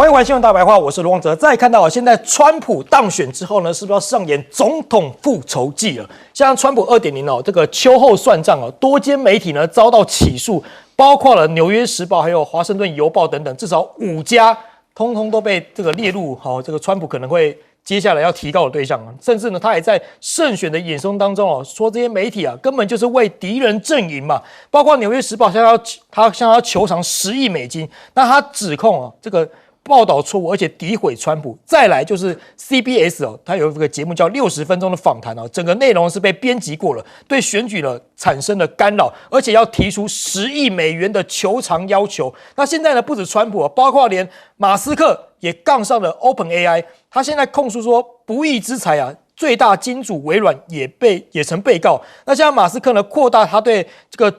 欢迎回来新闻大白话，我是罗旺哲。再看到现在川普当选之后呢，是不是要上演总统复仇记了？像川普2.0哦，这个秋后算账哦，多间媒体呢遭到起诉，包括了《纽约时报》还有《华盛顿邮报》等等，至少5家，通通都被这个列入这个川普可能会接下来要提告的对象啊。甚至呢，他还在胜选的演说当中哦，说这些媒体啊根本就是为敌人阵营嘛。包括《纽约时报》向他求偿10亿美金，那他指控啊这个报道错误，而且诋毁川普。再来就是 CBS 哦，它有一个节目叫60分钟的访谈哦，整个内容是被编辑过了，对选举呢产生了干扰，而且要提出10亿美元的求偿要求。那现在呢，不止川普，包括连马斯克也杠上了 OpenAI， 他现在控诉说不义之财啊。最大金主微软也成被告。那现在马斯克呢扩大他对这个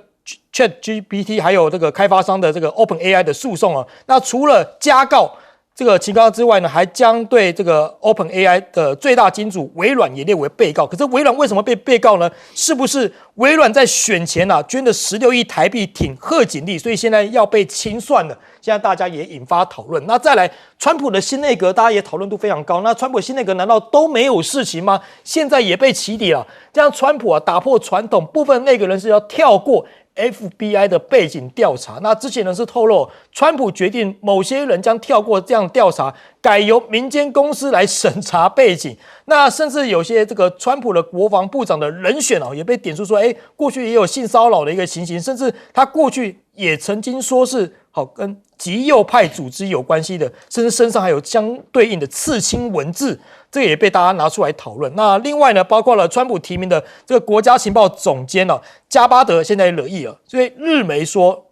ChatGPT 还有这个开发商的这个 OpenAI 的诉讼啊，那除了加告这个提告之外呢，还将对这个 OpenAI 的最大金主微软也列为被告。可是微软为什么被告呢？是不是微软在选前捐了16亿台币挺贺锦丽，所以现在要被清算了？现在大家也引发讨论。那再来，川普的新内阁大家也讨论度非常高。那川普新内阁难道都没有事情吗？现在也被起底了。这样川普打破传统，部分内阁人士要跳过FBI 的背景调查。那之前呢是透露，川普决定某些人将跳过这样调查，改由民间公司来审查背景。那甚至有些这个川普的国防部长的人选也被点出说，过去也有性骚扰的一个情形，甚至他过去也曾经说是跟极右派组织有关系的，甚至身上还有相对应的刺青文字，这个也被大家拿出来讨论。那另外呢，包括了川普提名的这个国家情报总监加巴德现在也惹意了，所以日媒说，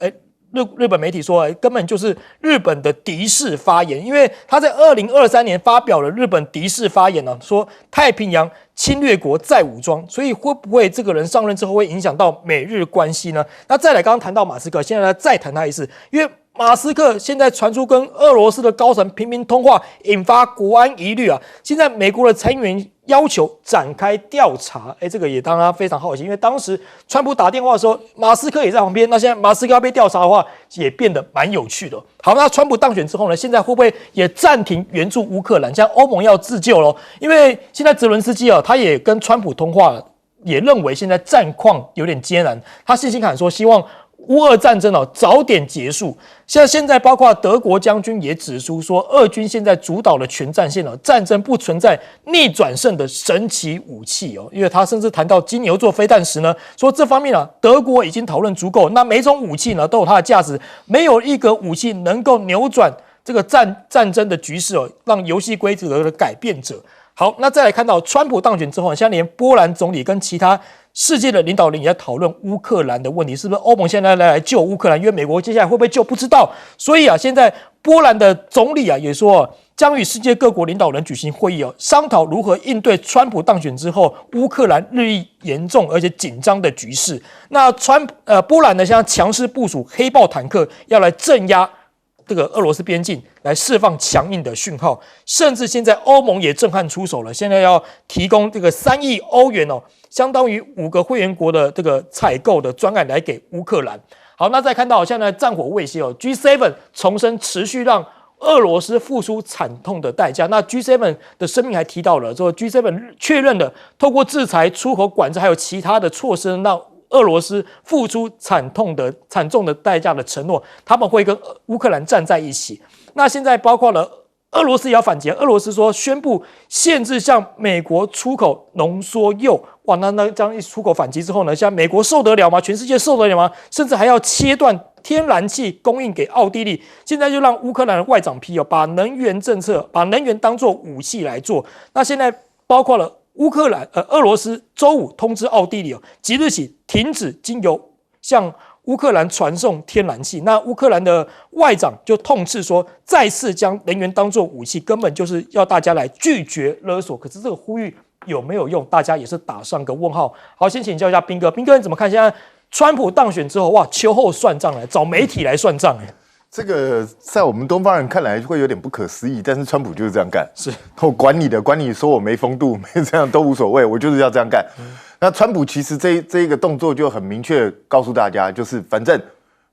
日本媒体说，根本就是日本的敌视发言，因为他在2023年发表了日本敌视发言说太平洋侵略国再武装，所以会不会这个人上任之后会影响到美日关系呢？那再来，刚刚谈到马斯克，现在再谈他一次，因为马斯克现在传出跟俄罗斯的高层频频通话，引发国安疑虑啊。现在美国的参议员要求展开调查，这个也让他非常好奇，因为当时川普打电话的时候，马斯克也在旁边。那现在马斯克要被调查的话，也变得蛮有趣的。好，那川普当选之后呢，现在会不会也暂停援助乌克兰？像欧盟要自救咯，因为现在泽伦斯基他也跟川普通话了，也认为现在战况有点艰难，他信心喊说希望乌俄战争早点结束。现在包括德国将军也指出说，俄军现在主导的全战线战争不存在逆转胜的神奇武器因为他甚至谈到金牛座飞弹时呢，说这方面德国已经讨论足够，那每种武器都有它的价值，没有一个武器能够扭转这个战争的局势让游戏规则的改变者。好，那再来看到川普当选之后，现在连波兰总理跟其他世界的领导人也在讨论乌克兰的问题，是不是欧盟现在来救乌克兰？因为美国接下来会不会救不知道，所以现在波兰的总理也说将与世界各国领导人举行会议商讨如何应对川普当选之后乌克兰日益严重而且紧张的局势。那波兰呢现在强势部署黑豹坦克，要来镇压这个俄罗斯边境，来释放强硬的讯号，甚至现在欧盟也震撼出手了，现在要提供这个3亿欧元相当于5个会员国的这个采购的专案来给乌克兰。好，那再看到现在战火未歇G7 重申持续让俄罗斯付出惨痛的代价。那 G7 的声明还提到了说 G7 确认了透过制裁、出口管制还有其他的措施，让俄罗斯付出惨重的代价的承诺，他们会跟乌克兰站在一起。那现在包括了俄罗斯也要反击，俄罗斯说宣布限制向美国出口浓缩铀。哇，那这样一出口反击之后呢，像美国受得了吗？全世界受得了吗？甚至还要切断天然气供应给奥地利。现在就让乌克兰的外长批把能源政策、把能源当作武器来做。那现在包括了俄罗斯周五通知奥地利即日起停止经由向乌克兰传送天然气。那乌克兰的外长就痛斥说，再次将能源当作武器，根本就是要大家来拒绝勒索。可是这个呼吁有没有用？大家也是打上个问号。好，先请教一下彬哥，彬哥你怎么看？现在川普当选之后，哇，秋后算账找媒体来算账这个在我们东方人看来会有点不可思议，但是川普就是这样干，是我管你说我没风度，没这样都无所谓，我就是要这样干。那川普其实这一个动作就很明确告诉大家，就是反正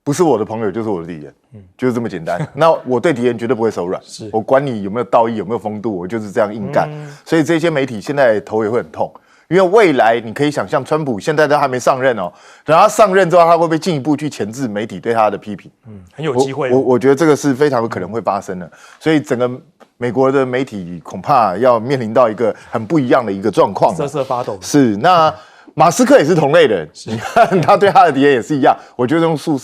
不是我的朋友就是我的敌人，就是这么简单。那我对敌人绝对不会手软，我管你有没有道义有没有风度，我就是这样硬干。所以这些媒体现在头也会很痛。因为未来你可以想象，川普现在都还没上任哦，等他上任之后，他会不会进一步去钳制媒体对他的批评？很有机会。我觉得这个是非常有可能会发生的，所以整个美国的媒体恐怕要面临到一个很不一样的一个状况，瑟瑟发抖。是，那马斯克也是同类人，你看他对他的敌人也是一样，我就用诉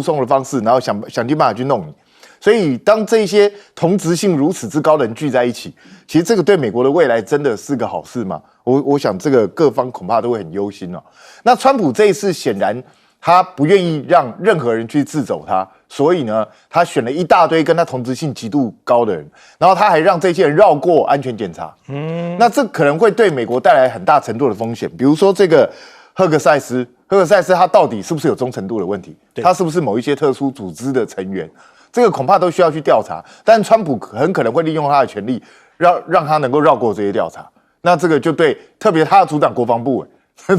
讼的方式，然后想尽办法去弄你。所以，当这些同质性如此之高的人聚在一起，其实这个对美国的未来真的是个好事吗？我想这个各方恐怕都会很忧心哦。那川普这一次显然他不愿意让任何人去掣肘他，所以呢，他选了一大堆跟他同质性极度高的人，然后他还让这些人绕过安全检查。那这可能会对美国带来很大程度的风险，比如说这个赫克塞斯他到底是不是有忠诚度的问题？他是不是某一些特殊组织的成员？这个恐怕都需要去调查，但川普很可能会利用他的权力，让他能够绕过这些调查。那这个就对，特别他要主掌国防部，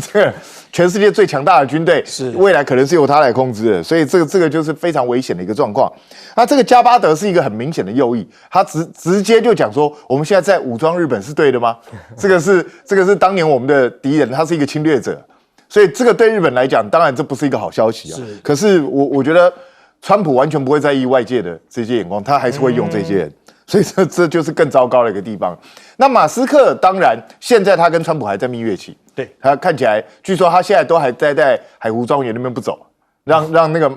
这个全世界最强大的军队，未来可能是由他来控制的，所以这个就是非常危险的一个状况。那这个加巴德是一个很明显的右翼，他直接就讲说，我们现在在武装日本是对的吗？这个是当年我们的敌人，他是一个侵略者，所以这个对日本来讲，当然这不是一个好消息啊。可是我觉得。川普完全不会在意外界的这些眼光，他还是会用这些人，所以这就是更糟糕的一个地方。那马斯克当然现在他跟川普还在蜜月期，对，他看起来据说他现在都还待在海湖庄园那边不走，让那个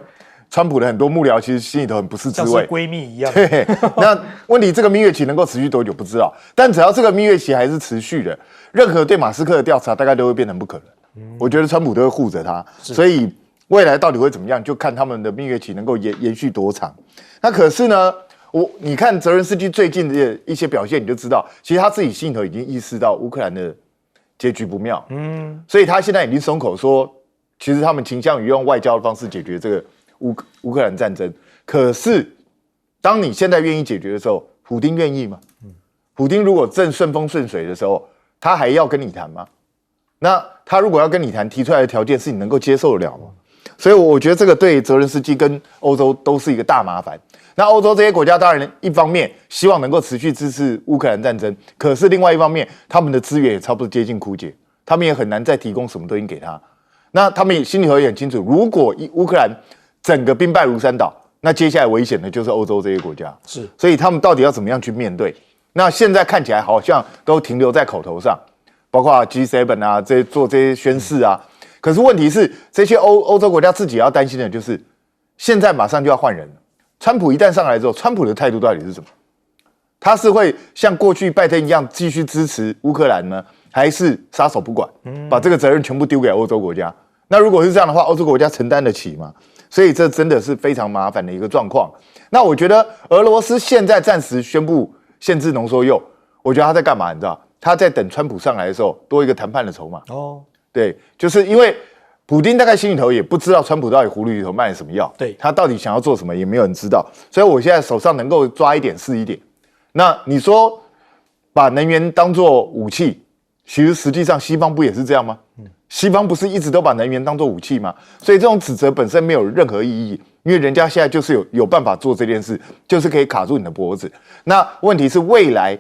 川普的很多幕僚其实心里头很不是滋味，像是闺蜜一样。对，那问题这个蜜月期能够持续多久不知道，但只要这个蜜月期还是持续的，任何对马斯克的调查大概都会变成不可能。我觉得川普都会护着他，所以。未来到底会怎么样，就看他们的蜜月期能够延续多长。那可是呢，你看泽伦斯基最近的一些表现，你就知道，其实他自己心里头已经意识到乌克兰的结局不妙，所以他现在已经松口说，其实他们倾向于用外交的方式解决这个乌克兰战争。可是，当你现在愿意解决的时候，普丁愿意吗？普丁如果正顺风顺水的时候，他还要跟你谈吗？那他如果要跟你谈，提出来的条件是你能够接受得了吗？所以我觉得这个对泽伦斯基跟欧洲都是一个大麻烦。那欧洲这些国家当然一方面希望能够持续支持乌克兰战争，可是另外一方面他们的资源也差不多接近枯竭，他们也很难再提供什么东西给他。那他们也心里头也很清楚，如果乌克兰整个兵败如山倒，那接下来危险的就是欧洲这些国家。是，所以他们到底要怎么样去面对？那现在看起来好像都停留在口头上，包括 G7 啊，做这些宣誓啊。可是问题是，这些欧洲国家自己要担心的就是，现在马上就要换人了。川普一旦上来之后，川普的态度到底是什么？他是会像过去拜登一样继续支持乌克兰呢，还是撒手不管，把这个责任全部丢给欧洲国家？那如果是这样的话，欧洲国家承担得起吗？所以这真的是非常麻烦的一个状况。那我觉得俄罗斯现在暂时宣布限制浓缩铀，我觉得他在干嘛？你知道？他在等川普上来的时候多一个谈判的筹码。对，就是因为普丁大概心里头也不知道川普到底葫芦里头卖了什么药，对，他到底想要做什么也没有人知道，所以我现在手上能够抓一点是一点。那你说把能源当作武器，其实实际上西方不也是这样吗？西方不是一直都把能源当作武器吗？所以这种指责本身没有任何意义，因为人家现在就是有办法做这件事，就是可以卡住你的脖子。那问题是未来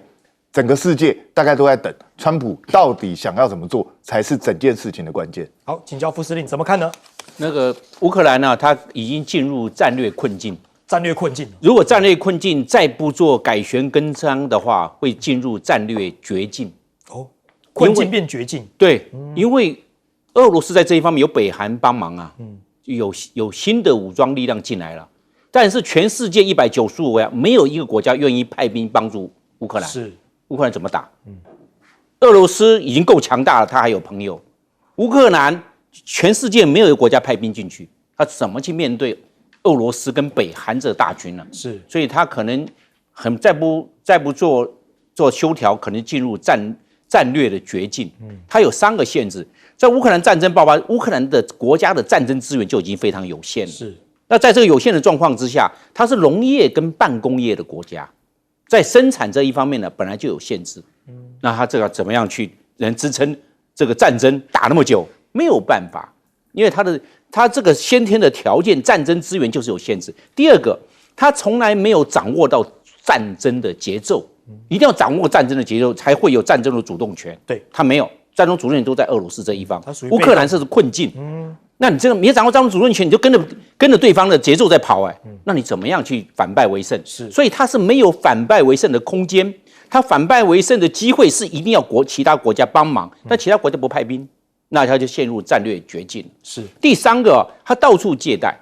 整个世界大概都在等川普到底想要怎么做，才是整件事情的关键。好，请教副司令怎么看呢？那个乌克兰呢，它已经进入战略困境。战略困境，如果战略困境再不做改弦更张的话，会进入战略绝境。困境变绝境。对，因为俄罗斯在这一方面有北韩帮忙啊，有新的武装力量进来了，但是全世界195国家没有一个国家愿意派兵帮助乌克兰。是。乌克兰怎么打？俄罗斯已经够强大了，他还有朋友。乌克兰全世界没有一个国家派兵进去，他怎么去面对俄罗斯跟北韩这大军呢？是，所以他可能再不做修调，可能进入战略的绝境。它有3个限制，在乌克兰战争爆发，乌克兰的国家的战争资源就已经非常有限了。是，那在这个有限的状况之下，它是农业跟半工业的国家。在生产这一方面呢，本来就有限制，那他这个怎么样去能支撑这个战争打那么久？没有办法。因为他这个先天的条件，战争资源就是有限制。第二个，他从来没有掌握到战争的节奏，一定要掌握战争的节奏，才会有战争的主动权。对，他没有，战争主动权都在俄罗斯这一方，乌他属于被动克兰是困境。那你这个没掌握战争主动权，你就跟着对方的节奏在跑，那你怎么样去反败为胜？所以他是没有反败为胜的空间。他反败为胜的机会是一定要其他国家帮忙，但其他国家不派兵，那他就陷入战略绝境。是第三个，他到处借贷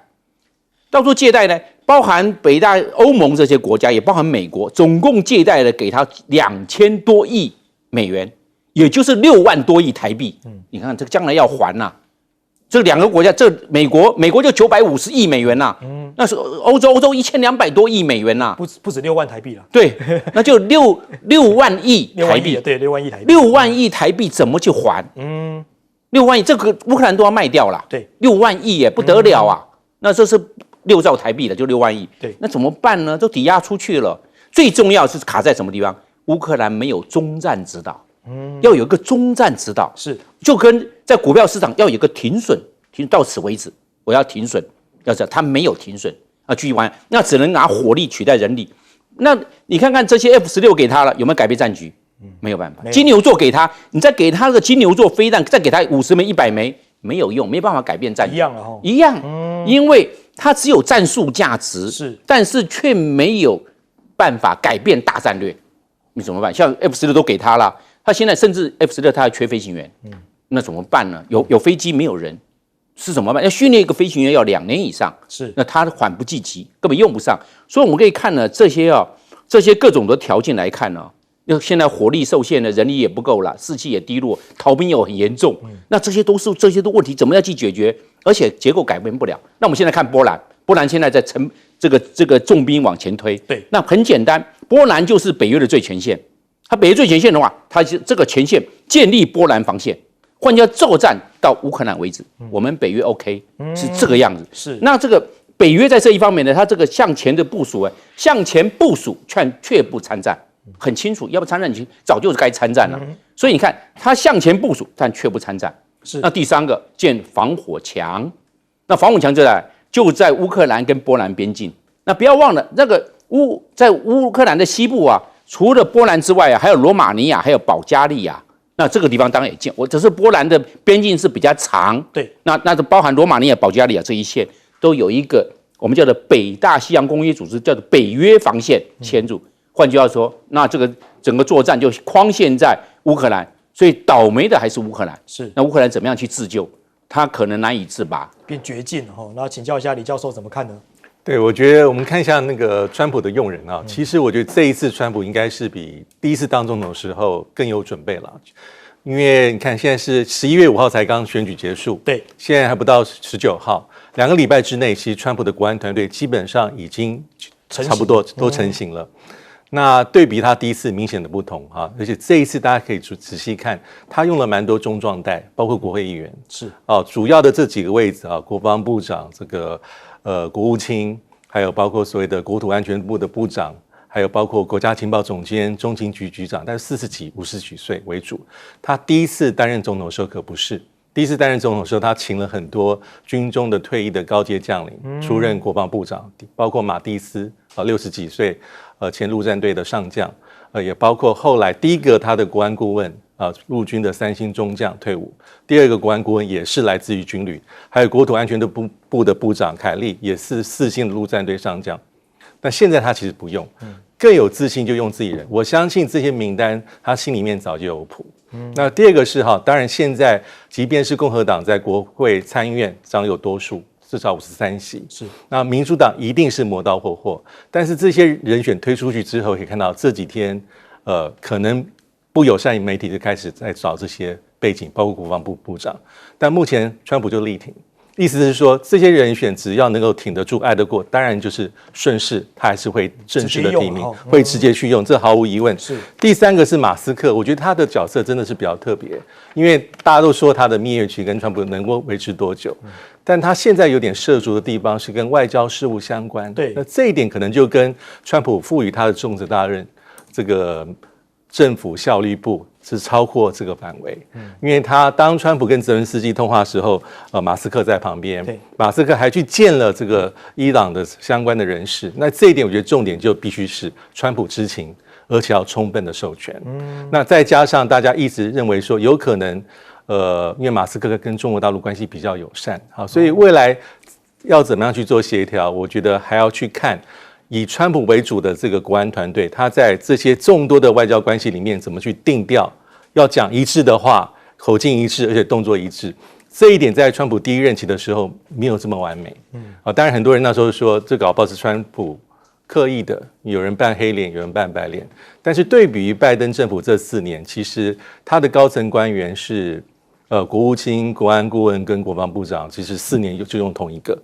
呢，包含北大欧盟这些国家，也包含美国，总共借贷了给他2000多亿美元，也就是6万多亿台币。你看这个将来要还呐。这两个国家，这美国就950亿美元呐，那是欧洲1200多亿美元呐，不止6万台币了，对，那就6万亿台币，对，6万亿台币，6万亿台币怎么去还？6万亿，这个乌克兰都要卖掉了，对，6万亿也不得了啊，那这是6兆台币了，就6万亿，对，那怎么办呢？都抵押出去了，最重要是卡在什么地方？乌克兰没有终战指导。要有一个终战指导，是就跟在股票市场要有一个停损，到此为止，我要停损，要这样，他没有停损啊，继续玩，那只能拿火力取代人力。那你看看这些 F16给他了，有没有改变战局？没有办法。金牛座给他，你再给他个金牛座飞弹，再给他50枚、100枚，没有用，没办法改变战局，一样了哈，一样，因为它只有战术价值，是，但是却没有办法改变大战略。你怎么办？像 F16都给他了。他现在甚至 F16他还缺飞行员，那怎么办呢？有飞机没有人，是怎么办？要训练一个飞行员要2年以上，是，那他缓不济急，根本用不上。所以我们可以看呢，这些各种的条件来看呢，现在火力受限了，人力也不够了，士气也低落，逃兵又很严重，那这些都问题，怎么样去解决？而且结构改变不了。那我们现在看波兰现在在这个重兵往前推，对，那很简单，波兰就是北约的最前线。他北约最前线的话，他这个前线建立波兰防线，换句话作战到乌克兰为止，我们北约 OK 是这个样子。是，那这个北约在这一方面呢，他这个向前的部署，却不参战，很清楚，要不参战你早就该参战了。所以你看，他向前部署，但却不参战。是。那第三个建防火墙，那防火墙就在乌克兰跟波兰边境。那不要忘了，在乌克兰的西部啊。除了波兰之外啊，还有罗马尼亚，还有保加利亚。那这个地方当然也建，只是波兰的边境是比较长。对，那就包含罗马尼亚、保加利亚这一线，都有一个我们叫做北大西洋公约组织，叫做北约防线牵住。换句话说，那这个整个作战就框限在乌克兰，所以倒霉的还是乌克兰。是，那乌克兰怎么样去自救？他可能难以自拔，变绝境哈。那请教一下李教授怎么看呢？对，我觉得我们看一下那个川普的用人啊，其实我觉得这一次川普应该是比第一次当总统的时候更有准备了，因为你看现在是11月5号才刚选举结束，对，现在还不到19号，2个礼拜之内，其实川普的国安团队基本上已经差不多都成型了。那对比他第一次明显的不同啊，而且这一次大家可以仔细看，他用了蛮多中壮代，包括国会议员，是哦，主要的这几个位置啊，国防部长这个。国务卿，还有包括所谓的国土安全部的部长，还有包括国家情报总监、中情局局长，但是40几、50几岁为主。他第一次担任总统的时候可不是，第一次担任总统的时候，他请了很多军中的退役的高阶将领出任国防部长，包括马蒂斯60几岁，前陆战队的上将，也包括后来第一个他的国安顾问。陆军的3星中将退伍，第二个国安顾问也是来自于军旅，还有国土安全的部的部长凯利也是4星的陆战队上将。但现在他其实不用，更有自信就用自己人。我相信这些名单他心里面早就有谱。那第二个是当然现在即便是共和党在国会参议院掌有多数，至少53席，是那民主党一定是磨刀霍霍。但是这些人选推出去之后，可以看到这几天可能。不友善媒体就开始在找这些背景，包括国防部部长。但目前川普就力挺，意思是说这些人选只要能够挺得住、爱得过，当然就是顺势，他还是会正式的提名，会直接去用，这毫无疑问。是第三个是马斯克，我觉得他的角色真的是比较特别，因为大家都说他的蜜月期跟川普能够维持多久，但他现在有点涉足的地方是跟外交事务相关。对，那这一点可能就跟川普赋予他的重责大任这个。政府效率部是超过这个范围，因为他当川普跟泽伦斯基通话的时候，马斯克在旁边，马斯克还去见了这个伊朗的相关的人士。那这一点，我觉得重点就必须是川普知情，而且要充分的授权。那再加上大家一直认为说，有可能，因为马斯克跟中国大陆关系比较友善，好，所以未来要怎么样去做协调，我觉得还要去看。以川普为主的这个国安团队，他在这些众多的外交关系里面怎么去定调？要讲一致的话，口径一致，而且动作一致。这一点在川普第一任期的时候没有这么完美。当然很多人那时候说这搞不好是川普刻意的，有人扮黑脸，有人扮白脸。但是对比于拜登政府这4年，其实他的高层官员是国务卿、国安顾问跟国防部长，其实4年就用同一个。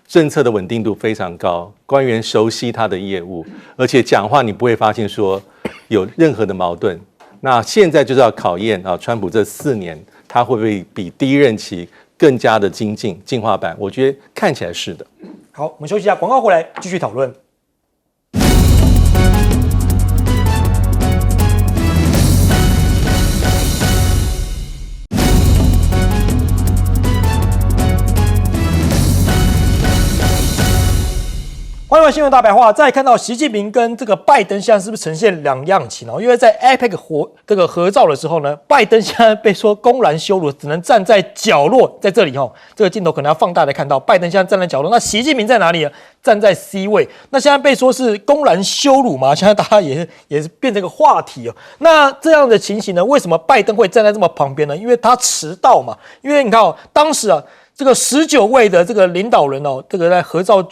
政策的稳定度非常高，官员熟悉他的业务，而且讲话你不会发现说有任何的矛盾。那现在就是要考验川普这4年他会不会比第一任期更加的精进进化版？我觉得看起来是的。好，我们休息一下，广告回来继续讨论。欢迎新闻大白话。再看到习近平跟这个拜登现在是不是呈现两样情因为在 APEC 这个合照的时候呢，拜登现在被说公然羞辱，只能站在角落，在这里这个镜头可能要放大来看到，拜登现在站在角落，那习近平在哪里呢？站在 C 位。那现在被说是公然羞辱嘛？现在大家也是变成一个话题那这样的情形呢，为什么拜登会站在这么旁边呢？因为他迟到嘛。因为你看当时这个19位的这个领导人这个在合照。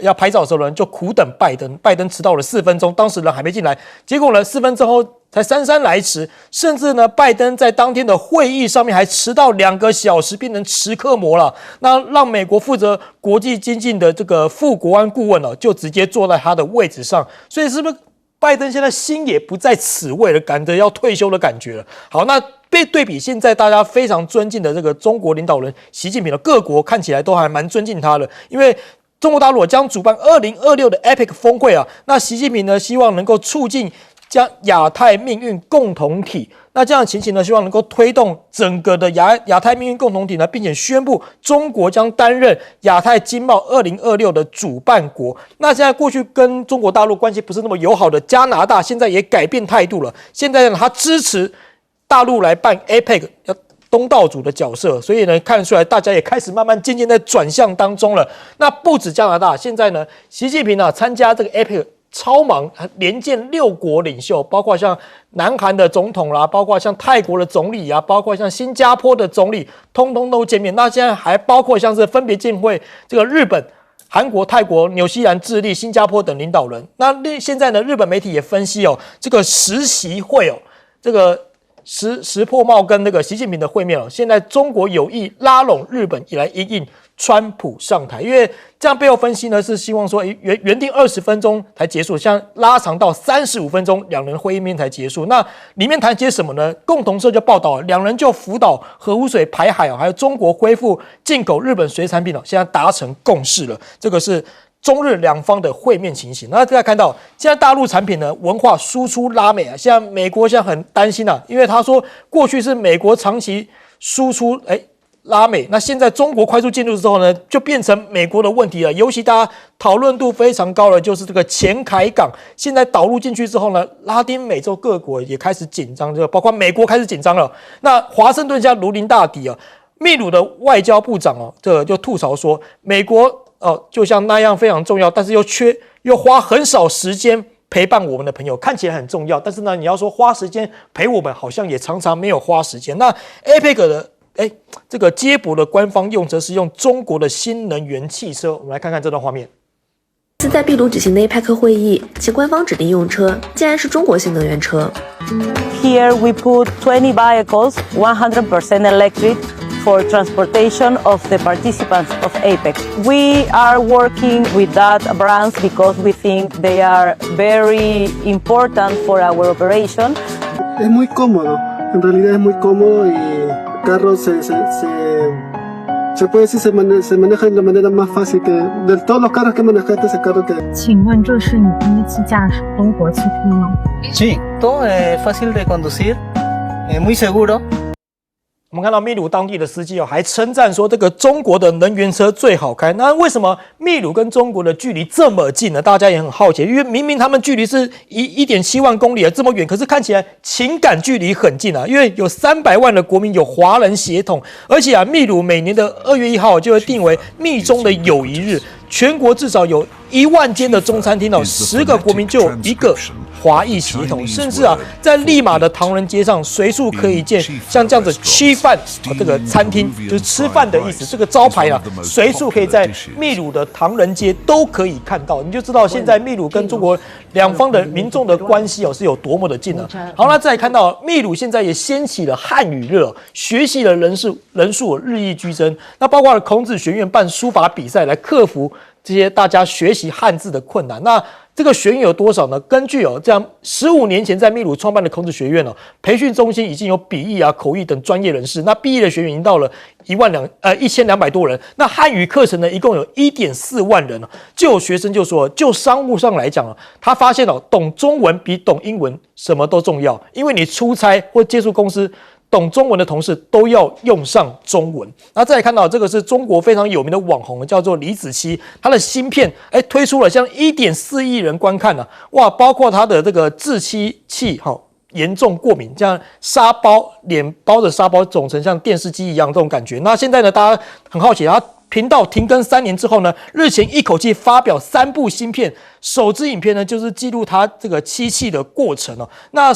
要拍照的时候呢，就苦等拜登，拜登迟到了4分钟，当时人还没进来，结果呢4分钟后才姗姗来迟，甚至呢拜登在当天的会议上面还迟到2个小时，变成迟刻魔了。那让美国负责国际经济的这个副国安顾问就直接坐在他的位置上，所以是不是拜登现在心也不在此位了，赶着要退休的感觉了？好，那被对比现在大家非常尊敬的这个中国领导人习近平的各国看起来都还蛮尊敬他的，因为中国大陆将主办2026的 APEC 峰会那习近平呢希望能够促进将亚太命运共同体，那这样的情形呢，希望能够推动整个的亚太命运共同体呢，并且宣布中国将担任亚太经贸2026的主办国。那现在过去跟中国大陆关系不是那么友好的加拿大，现在也改变态度了，现在呢他支持大陆来办 APEC。东道主的角色，所以呢，看得出来大家也开始慢慢渐渐在转向当中了。那不止加拿大，现在呢，习近平参加这个 APEC 超忙，连见6国领袖，包括像南韩的总统啦，包括像泰国的总理包括像新加坡的总理，通通都见面。那现在还包括像是分别见会这个日本、韩国、泰国、纽西兰、智利、新加坡等领导人。那现在呢，日本媒体也分析这个10席会这个。石破茂跟那个习近平的会面现在中国有意拉拢日本以来因应川普上台，因为这样背后分析呢是希望说原定20分钟才结束，像拉长到35分钟，两人会面才结束。那里面谈些什么呢？共同社就报道，两人就福岛核污水排海还有中国恢复进口日本水产品现在达成共识了。这个是中日两方的会面情形。那大家看到现在大陆产品呢文化输出拉美现在美国现在很担心因为他说过去是美国长期输出拉美，那现在中国快速进入之后呢，就变成美国的问题了。尤其大家讨论度非常高的就是这个前海港，现在导入进去之后呢，拉丁美洲各国也开始紧张，包括美国开始紧张了。那华盛顿加如临大敌秘鲁的外交部长这个就吐槽说，美国就像那样非常重要，但是又花很少时间陪伴我们的朋友，看起来很重要，但是呢，你要说花时间陪我们，好像也常常没有花时间。那 APEC 的这个接驳的官方用车是用中国的新能源汽车，我们来看看这段画面。在秘鲁举行的 APEC 会议，其官方指定用车竟然是中国新能源车。Here we put 20 vehicles, 100% electric, for transportation of the participants of APEC. We are working with that brands because we think they are very important for our operation. Es muy cómodo, en realidad es muy cómodo y el carro se puede decir se maneja de la manera más fácil que de todos los carros que manejaste ese carro que. 请问这是你第一次驾驶中国汽车吗？ Sí, todo es fácil de conducir. muy seguro。我们看到秘鲁当地的司机还称赞说这个中国的能源车最好开。那为什么秘鲁跟中国的距离这么近呢？大家也很好奇，因为明明他们距离是1.7万公里啊，这么远，可是看起来情感距离很近啊。因为有300万的国民有华人血统，而且秘鲁每年的2月1号就会定为秘中的友谊日，全国至少有1万间的中餐厅10个国民就有1个华裔血统，甚至在利马的唐人街上随处可以见像这样子吃饭这个餐厅，就是吃饭的意思。这个招牌随处可以在秘鲁的唐人街都可以看到，你就知道现在秘鲁跟中国两方的民众的关系是有多么的近了。好，那再来看到秘鲁现在也掀起了汉语热，学习的人数日益剧增。那包括了孔子学院办书法比赛来克服这些大家学习汉字的困难。那这个学员有多少呢？根据这样15年前在秘鲁创办的孔子学院培训中心已经有笔译口译等专业人士。那毕业的学员已经到了1200多人。那汉语课程呢，一共有1.4万人。就有学生就说，就商务上来讲他发现懂中文比懂英文什么都重要，因为你出差或接触公司，懂中文的同事都要用上中文。那再来看到这个是中国非常有名的网红，叫做李子柒，他的新片推出了像1.4亿人观看哇，包括他的这个治漆器严重过敏，这样沙包脸包着沙包肿成像电视机一样这种感觉。那现在呢，大家很好奇，他频道停更3年之后呢，日前一口气发表3部新片，首支影片呢就是记录他这个漆器的过程那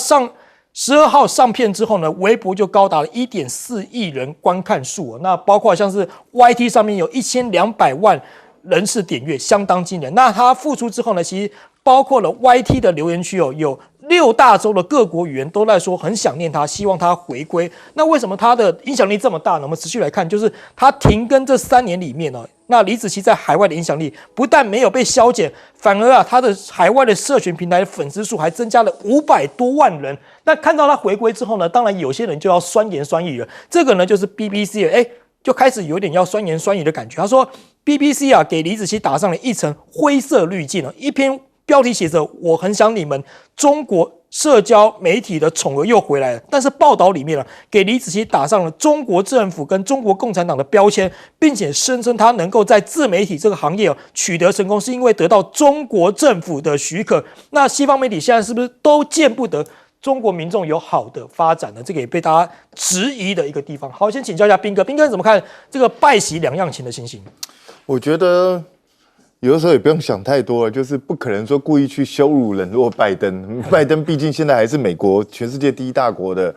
12号上片之后呢，微博就高达了1.4亿人观看数那包括像是 YT 上面有1200万人次点阅，相当惊人。那他复出之后呢，其实包括了 YT 的留言区有6大洲的各国语言都在说很想念他，希望他回归。那为什么他的影响力这么大呢？我们持续来看，就是他停更这3年里面那李子柒在海外的影响力不但没有被消减，反而他的海外的社群平台的粉丝数还增加了500多万人。那看到他回归之后呢，当然有些人就要酸言酸语了。这个呢就是 BBC 就开始有点要酸言酸语的感觉。他说 BBC 给李子柒打上了一层灰色滤镜一篇标题写着我很想你们，中国社交媒体的宠儿又回来了。但是报道里面给李子柒打上了中国政府跟中国共产党的标签，并且声称他能够在自媒体这个行业取得成功，是因为得到中国政府的许可。那西方媒体现在是不是都见不得中国民众有好的发展呢？这个也被大家质疑的一个地方。好，先请教一下彬哥，彬哥怎么看这个拜习2样情的情形？我觉得有的时候也不用想太多了，就是不可能说故意去羞辱冷落拜登。拜登毕竟现在还是美国全世界第1大国的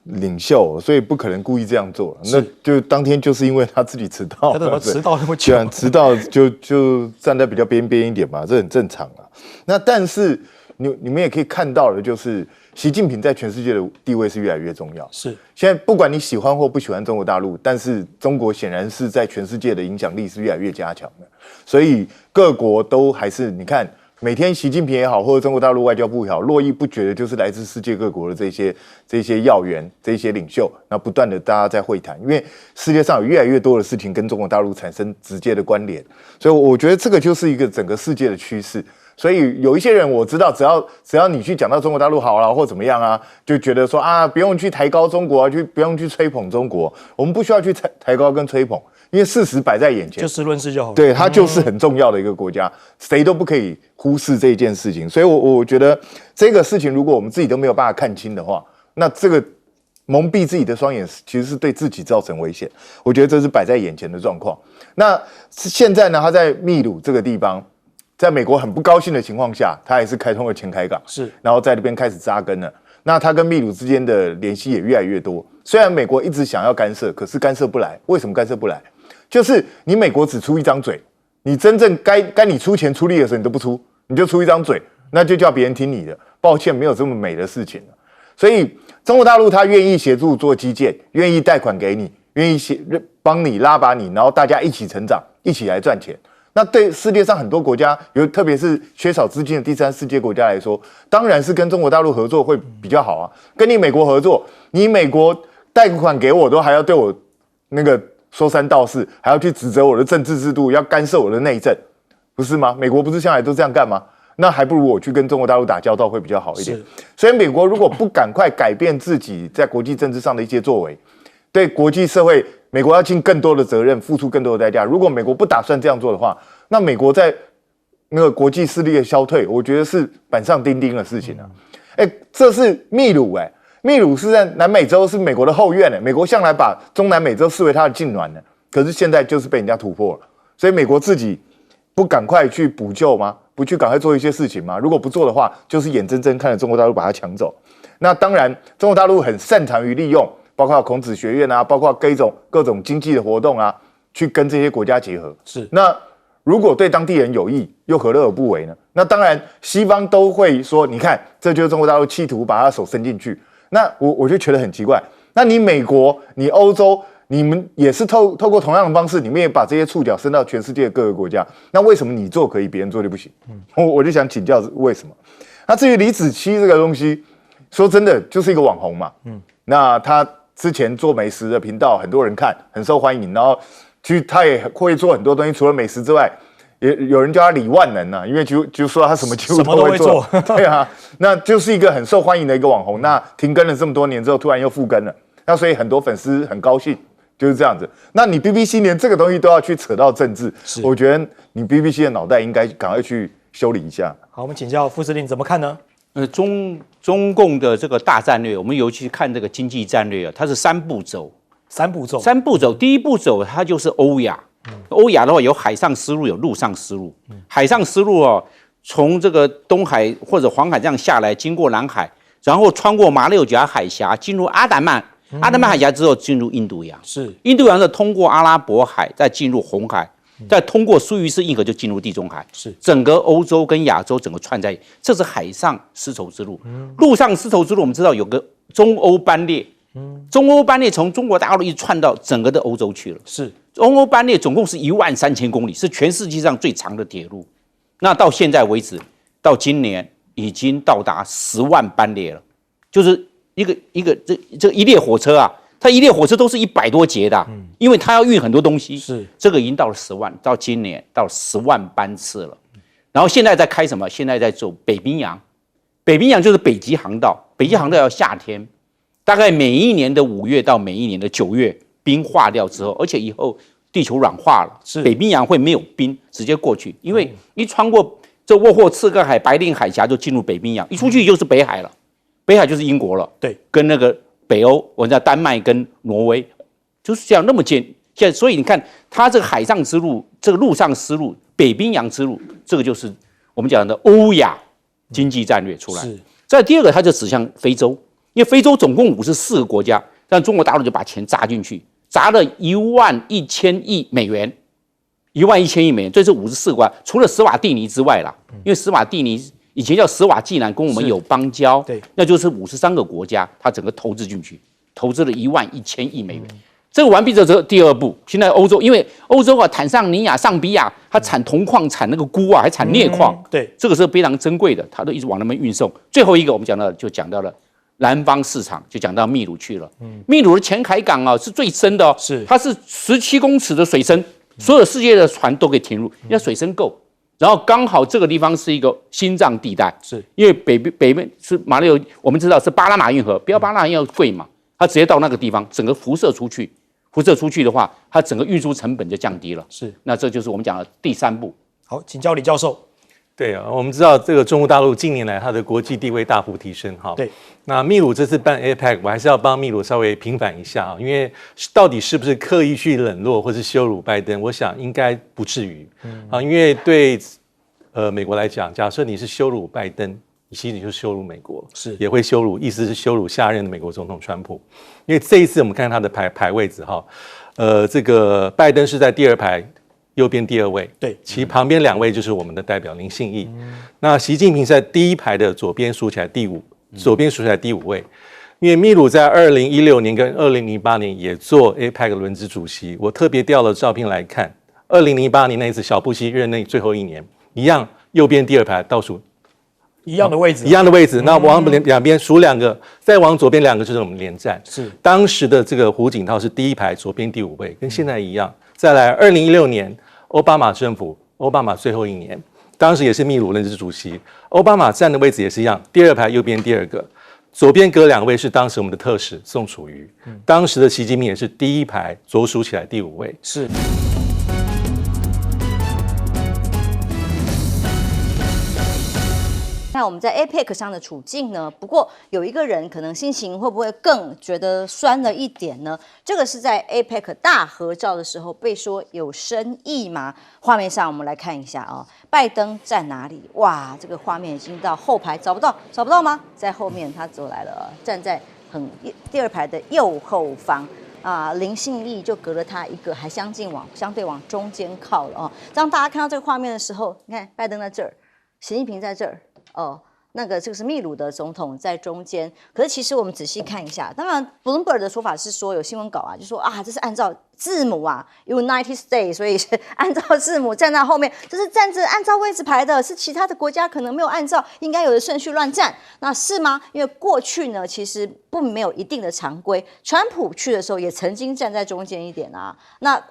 领袖，所以不可能故意这样做。那就当天就是因为他自己迟到，他怎么迟到那么久？迟到就站在比较边边一点嘛，这很正常啊。那但是你们也可以看到的，就是习近平在全世界的地位是越来越重要。是，现在不管你喜欢或不喜欢中国大陆，但是中国显然是在全世界的影响力是越来越加强的。所以各国都还是你看，每天习近平也好，或者中国大陆外交部也好，络绎不绝的就是来自世界各国的这些要员、这些领袖，那不断的大家在会谈，因为世界上有越来越多的事情跟中国大陆产生直接的关联，所以我觉得这个就是一个整个世界的趋势。所以有一些人我知道，只要你去讲到中国大陆好了或怎么样就觉得说不用去抬高中国不用去吹捧中国，我们不需要去抬高跟吹捧，因为事实摆在眼前，就事论事就好了。对，它就是很重要的一个国家，谁都不可以忽视这一件事情。所以我觉得这个事情，如果我们自己都没有办法看清的话，那这个蒙蔽自己的双眼，其实是对自己造成危险。我觉得这是摆在眼前的状况。那现在呢，他在秘鲁这个地方，在美国很不高兴的情况下，他还是开通了前开港，是，然后在那边开始扎根了。那他跟秘鲁之间的联系也越来越多。虽然美国一直想要干涉，可是干涉不来。为什么干涉不来？就是你美国只出一张嘴，你真正该你出钱出力的时候你都不出，你就出一张嘴，那就叫别人听你的。抱歉，没有这么美的事情了。所以中国大陆他愿意协助做基建，愿意贷款给你，愿意帮你拉拔你，然后大家一起成长，一起来赚钱。那对世界上很多国家，特别是缺少资金的第三世界国家来说，当然是跟中国大陆合作会比较好啊。跟你美国合作，你美国贷款给我，都还要对我那个说三道四，还要去指责我的政治制度，要干涉我的内政，不是吗？美国不是向来都这样干吗？那还不如我去跟中国大陆打交道会比较好一点。所以美国如果不赶快改变自己在国际政治上的一些作为，对国际社会，美国要尽更多的责任，付出更多的代价。如果美国不打算这样做的话，那美国在那个国际势力的消退，我觉得是板上钉钉的事情啊。这是秘鲁秘鲁是在南美洲，是美国的后院美国向来把中南美洲视为它的近邻可是现在就是被人家突破了。所以美国自己不赶快去补救吗？不去赶快做一些事情吗？如果不做的话，就是眼睁睁看着中国大陆把它抢走。那当然，中国大陆很擅长于利用，包括孔子学院啊，包括各种经济的活动啊，去跟这些国家结合。是。那如果对当地人有益，又何乐而不为呢？那当然，西方都会说，你看，这就是中国大陆企图把他手伸进去。那我就觉得很奇怪。那你美国、你欧洲，你们也是透过同样的方式，你们也把这些触角伸到全世界各个国家。那为什么你做可以，别人做就不行？我就想请教为什么？那至于李子柒这个东西，说真的就是一个网红嘛。那他之前做美食的频道，很多人看，很受欢迎。然后其实他也会做很多东西，除了美食之外，也有人叫他李万能啊，因为就说他什么几乎都会做。对啊，那就是一个很受欢迎的一个网红。那停更了这么多年之后，突然又复更了，那所以很多粉丝很高兴。就是这样子。那你 BBC 连这个东西都要去扯到政治，我觉得你 BBC 的脑袋应该赶快去修理一下。好，我们请教副司令怎么看呢？中共的这个大战略，我们尤其看这个经济战略啊，它是三步走。第一步走它就是欧亚，欧亚的话有海上丝路，有陆上丝路。海上丝路哦，从这个东海或者黄海这样下来，经过南海，然后穿过马六甲海峡，进入阿达曼海峡之后进入印度洋，印度洋的通过阿拉伯海，再进入红海，再通过苏伊士运河就进入地中海，整个欧洲跟亚洲整个串在一起，这是海上丝绸之路。陆上丝绸之路我们知道有个中欧班列，中欧班列从中国大陆一直串到整个的欧洲去了。中欧班列总共是13000公里，是全世界上最长的铁路。那到现在为止，到今年已经到达10万班列了，就是这一列火车啊，它一列火车都是100多节的，因为它要运很多东西。这个已经到了10万，到今年到10万班次了。然后现在在开什么？现在在走北冰洋，北冰洋就是北极航道，北极航道要夏天，大概每一年的5月到每一年的9月，冰化掉之后，而且以后地球软化了，北冰洋会没有冰，直接过去，因为一穿过这沃霍次克海、白令海峡就进入北冰洋，一出去就是北海了。北海就是英国了，对，跟那个北欧，我们叫丹麦跟挪威，就是这样那么近。现在，所以你看，它这个海上之路，这个陆上丝路，北冰洋之路，这个就是我们讲的欧亚经济战略出来。再第二个，它就指向非洲，因为非洲总共54个国家，但中国大陆就把钱砸进去，砸了11000亿美元，11000亿美元，这是54个国家，除了史瓦蒂尼之外啦，因为史瓦蒂尼以前叫史瓦济兰，跟我们有邦交，对，那就是53个国家，它整个投资进去，投资了11000亿美元。这个完毕之后，第二步，现在欧洲，因为欧洲啊，坦桑尼亚、上比亚，它产铜矿、产那个钴啊，还产镍矿，对，这个是非常珍贵的，它都一直往那边运送。最后一个，我们讲到了南方市场，就讲到秘鲁去了。秘鲁的前海港啊，是最深的哦，它是17公尺的水深，所有世界的船都可以停入，因为水深够。然后刚好这个地方是一个心脏地带，因为北面是马六，我们知道是巴拿马运河，不要巴拿马运河贵嘛，它直接到那个地方，整个辐射出去的话，它整个运输成本就降低了。那这就是我们讲的第3步。好，请教李教授。对啊，我们知道这个中国大陆近年来它的国际地位大幅提升哈。对。那秘鲁这次办 APEC， 我还是要帮秘鲁稍微平反一下啊，因为到底是不是刻意去冷落或是羞辱拜登，我想应该不至于。因为对美国来讲，假设你是羞辱拜登，你其实你就羞辱美国，也会羞辱，意思是羞辱下任的美国总统川普。因为这一次我们看他的排位置哈，这个拜登是在第2排。右边第2位，对，其旁边2位就是我们的代表林信义。那习近平是在第1排的左边数起来第5位。因为秘鲁在2016年跟2008年也做 APEC 轮值主席，我特别调了照片来看，2008年那一次小布希任内最后1年，一样右边第2排倒数一样的位置，那往两边数2个，再往左边2个就是我们连战。当时的这个胡锦涛是第1排左边第5位，跟现在一样。再来2016年奥巴马政府，奥巴马最后1年，当时也是秘鲁任职主席。奥巴马站的位置也是一样，第二排右边第二个，左边隔2位是当时我们的特使宋楚瑜。当时的习近平也是第一排左数起来第5位。是。那我们在 APEC 上的处境呢？不过有一个人可能心情会不会更觉得酸了一点呢？这个是在 APEC 大合照的时候被说有深意吗？画面上我们来看一下啊，拜登在哪里？哇，这个画面已经到后排，找不到吗？在后面他走来了，站在第2排的右后方。林信义就隔了他一个，还相对往中间靠了哦。当大家看到这个画面的时候，你看拜登在这儿，习近平在这儿。这个是秘鲁的总统在中间，可是其实我们仔细看一下，当然 Bloomberg 的说法是说有新闻稿啊，就说这是按照字母United States， 所以是按照字母站在后面，这是站着按照位置排的，是其他的国家可能没有按照应该有的顺序乱站，那是吗？因为过去呢其实没有一定的常规，川普去的时候也曾经站在中间一点啊，那。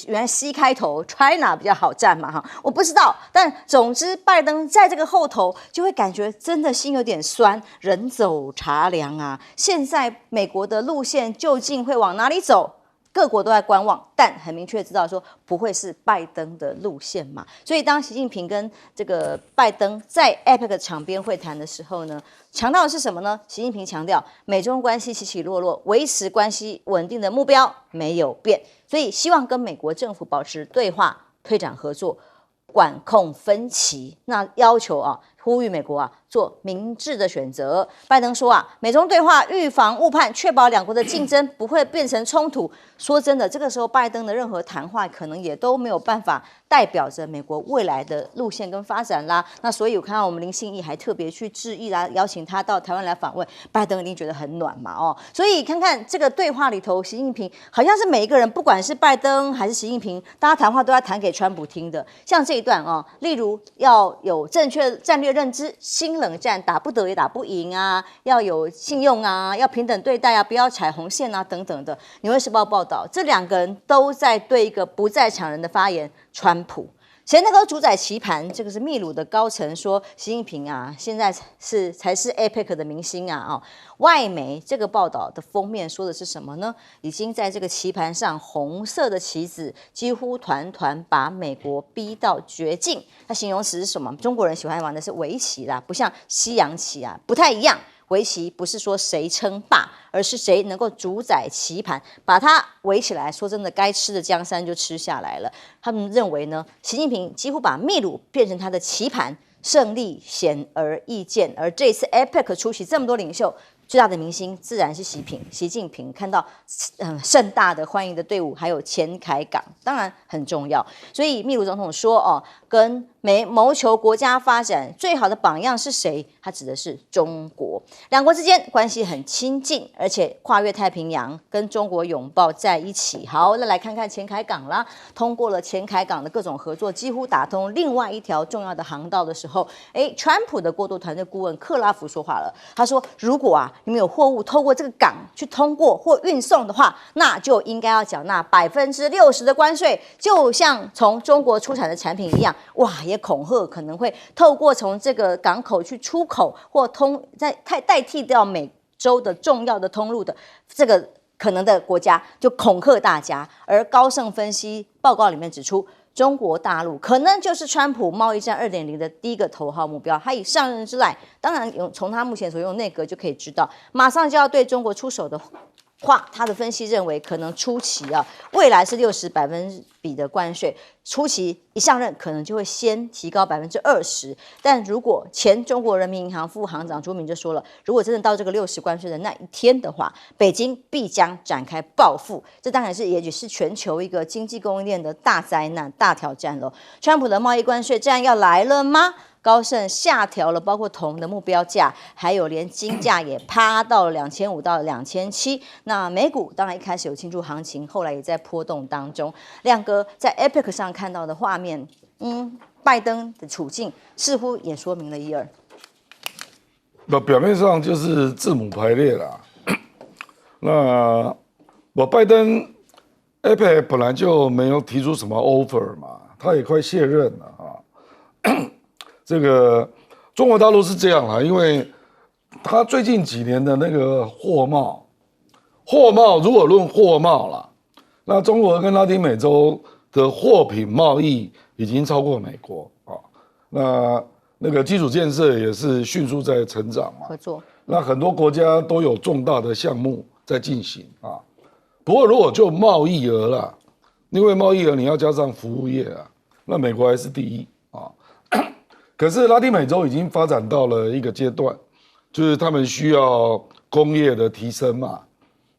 原来 C 开头 China 比较好站嘛哈，我不知道，但总之拜登在这个后头就会感觉真的心有点酸，人走茶凉啊。现在美国的路线究竟会往哪里走？各国都在观望，但很明确知道说不会是拜登的路线嘛。所以当习近平跟这个拜登在 APEC 场边会谈的时候呢，强调的是什么呢？习近平强调美中关系起起落落，维持关系稳定的目标没有变，所以希望跟美国政府保持对话，推展合作，管控分歧。那要求呼吁美国做明智的选择。拜登说美中对话预防误判，确保两国的竞争不会变成冲突。说真的，这个时候拜登的任何谈话可能也都没有办法代表着美国未来的路线跟发展啦。那所以我看到我们林信义还特别去致意啦，邀请他到台湾来访问，拜登一定觉得很暖嘛所以看看这个对话里头，习近平好像是每一个人，不管是拜登还是习近平，大家谈话都要谈给川普听的。像这一段例如要有正确战略认知，新冷战打不得也打不赢要有信用要平等对待不要踩红线等等的。纽约时报报道，这2个人都在对一个不在场人的发言，川普谁能够主宰棋盘？这个是秘鲁的高层说，习近平现在才是 APEC 的明星外媒这个报道的封面说的是什么呢？已经在这个棋盘上，红色的棋子几乎团团把美国逼到绝境。它形容词是什么？中国人喜欢玩的是围棋啦，不像西洋棋不太一样。围棋不是说谁称霸，而是谁能够主宰棋盘，把它围起来。说真的，该吃的江山就吃下来了。他们认为呢，习近平几乎把秘鲁变成他的棋盘，胜利显而易见。而这次 APEC 出席这么多领袖，最大的明星自然是习近平。看到盛大的欢迎的队伍，还有前凯港，当然很重要。所以秘鲁总统说跟谋求国家发展最好的榜样是谁？他指的是中国。两国之间关系很亲近，而且跨越太平洋，跟中国拥抱在一起。好，那来看看前凯港啦。通过了前凯港的各种合作，几乎打通另外一条重要的航道的时候，川普的过渡团队顾问克拉夫说话了。他说，如果你们有货物透过这个港去通过或运送的话，那就应该要缴纳60%的关税，就像从中国出产的产品一样。也恐吓可能会透过从这个港口去出口或代替掉美洲的重要的通路的这个可能的国家，就恐吓大家。而高盛分析报告里面指出，中国大陆可能就是川普贸易战2.0的第一个头号目标。他以上任之来，当然从他目前所用内阁就可以知道，马上就要对中国出手的话，他的分析认为可能初期未来是60%的关税，初期一上任可能就会先提高20%，但如果前中国人民银行副行长朱明就说了，如果真的到这个60%关税的那一天的话，北京必将展开报复。这当然是也是全球一个经济供应链的大灾难、大挑战了。川普的贸易关税战要来了吗？高盛下调了包括铜的目标价，还有连金价也趴到了2500到2700。那美股当然一开始有庆祝行情，后来也在波动当中。亮哥在 APEC 上看到的画面，拜登的处境似乎也说明了一二。表面上就是字母排列啦。那拜登 APEC 本来就没有提出什么 offer 嘛，他也快卸任了这个中国大陆是这样啦，因为它最近几年的那个货贸如果论货贸啦，那中国跟拉丁美洲的货品贸易已经超过美国啊。那个基础建设也是迅速在成长嘛，合作。那很多国家都有重大的项目在进行啊。不过如果就贸易额啦，因为贸易额你要加上服务业啊，那美国还是第一啊。可是拉丁美洲已经发展到了一个阶段，就是他们需要工业的提升嘛。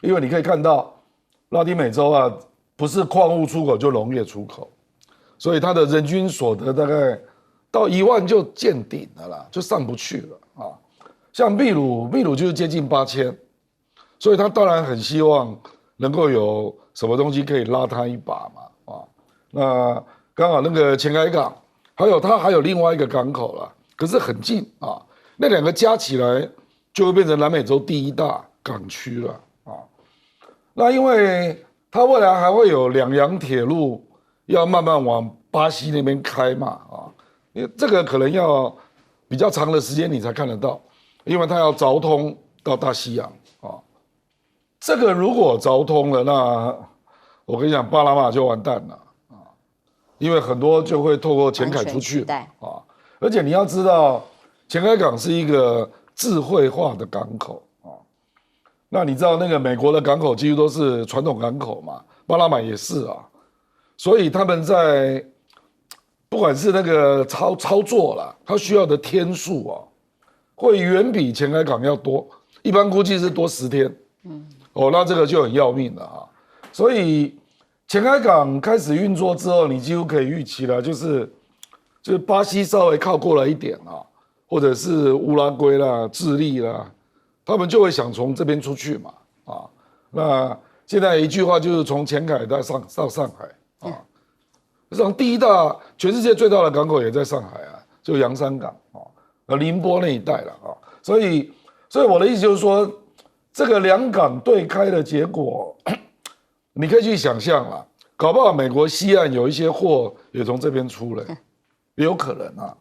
因为你可以看到，拉丁美洲啊，不是矿物出口就农业出口，所以它的人均所得大概到1万就见顶了啦，就上不去了啊。像秘鲁就是接近8000，所以他当然很希望能够有什么东西可以拉他一把嘛啊。那刚好那个前海港，还有另外一个港口啦，可是很近啊，那2个加起来就会变成南美洲第1大港区了啊。那因为它未来还会有2洋铁路要慢慢往巴西那边开嘛啊，因为这个可能要比较长的时间你才看得到，因为它要凿通到大西洋啊。这个如果凿通了，那我跟你讲，巴拿马就完蛋了啊，因为很多就会透过前海出去啊。而且你要知道，前海港是一个智慧化的港口啊。那你知道那个美国的港口几乎都是传统港口嘛，巴拿马也是啊，所以他们在不管是那个操作啦，它需要的天数啊，会远比前海港要多，一般估计是多10天。那这个就很要命了啊。所以前海港开始运作之后，你几乎可以预期了，就是巴西稍微靠过来一点啊，或者是乌拉圭啦、智利啦，他们就会想从这边出去嘛啊。那现在一句话就是从前海到上海啊。实际上第1大全世界最大的港口也在上海啊，就洋山港啊，宁波那一带了啊。所以我的意思就是说，这个2港对开的结果，你可以去想象啦，搞不好美国西岸有一些货也从这边出来，也有可能啊。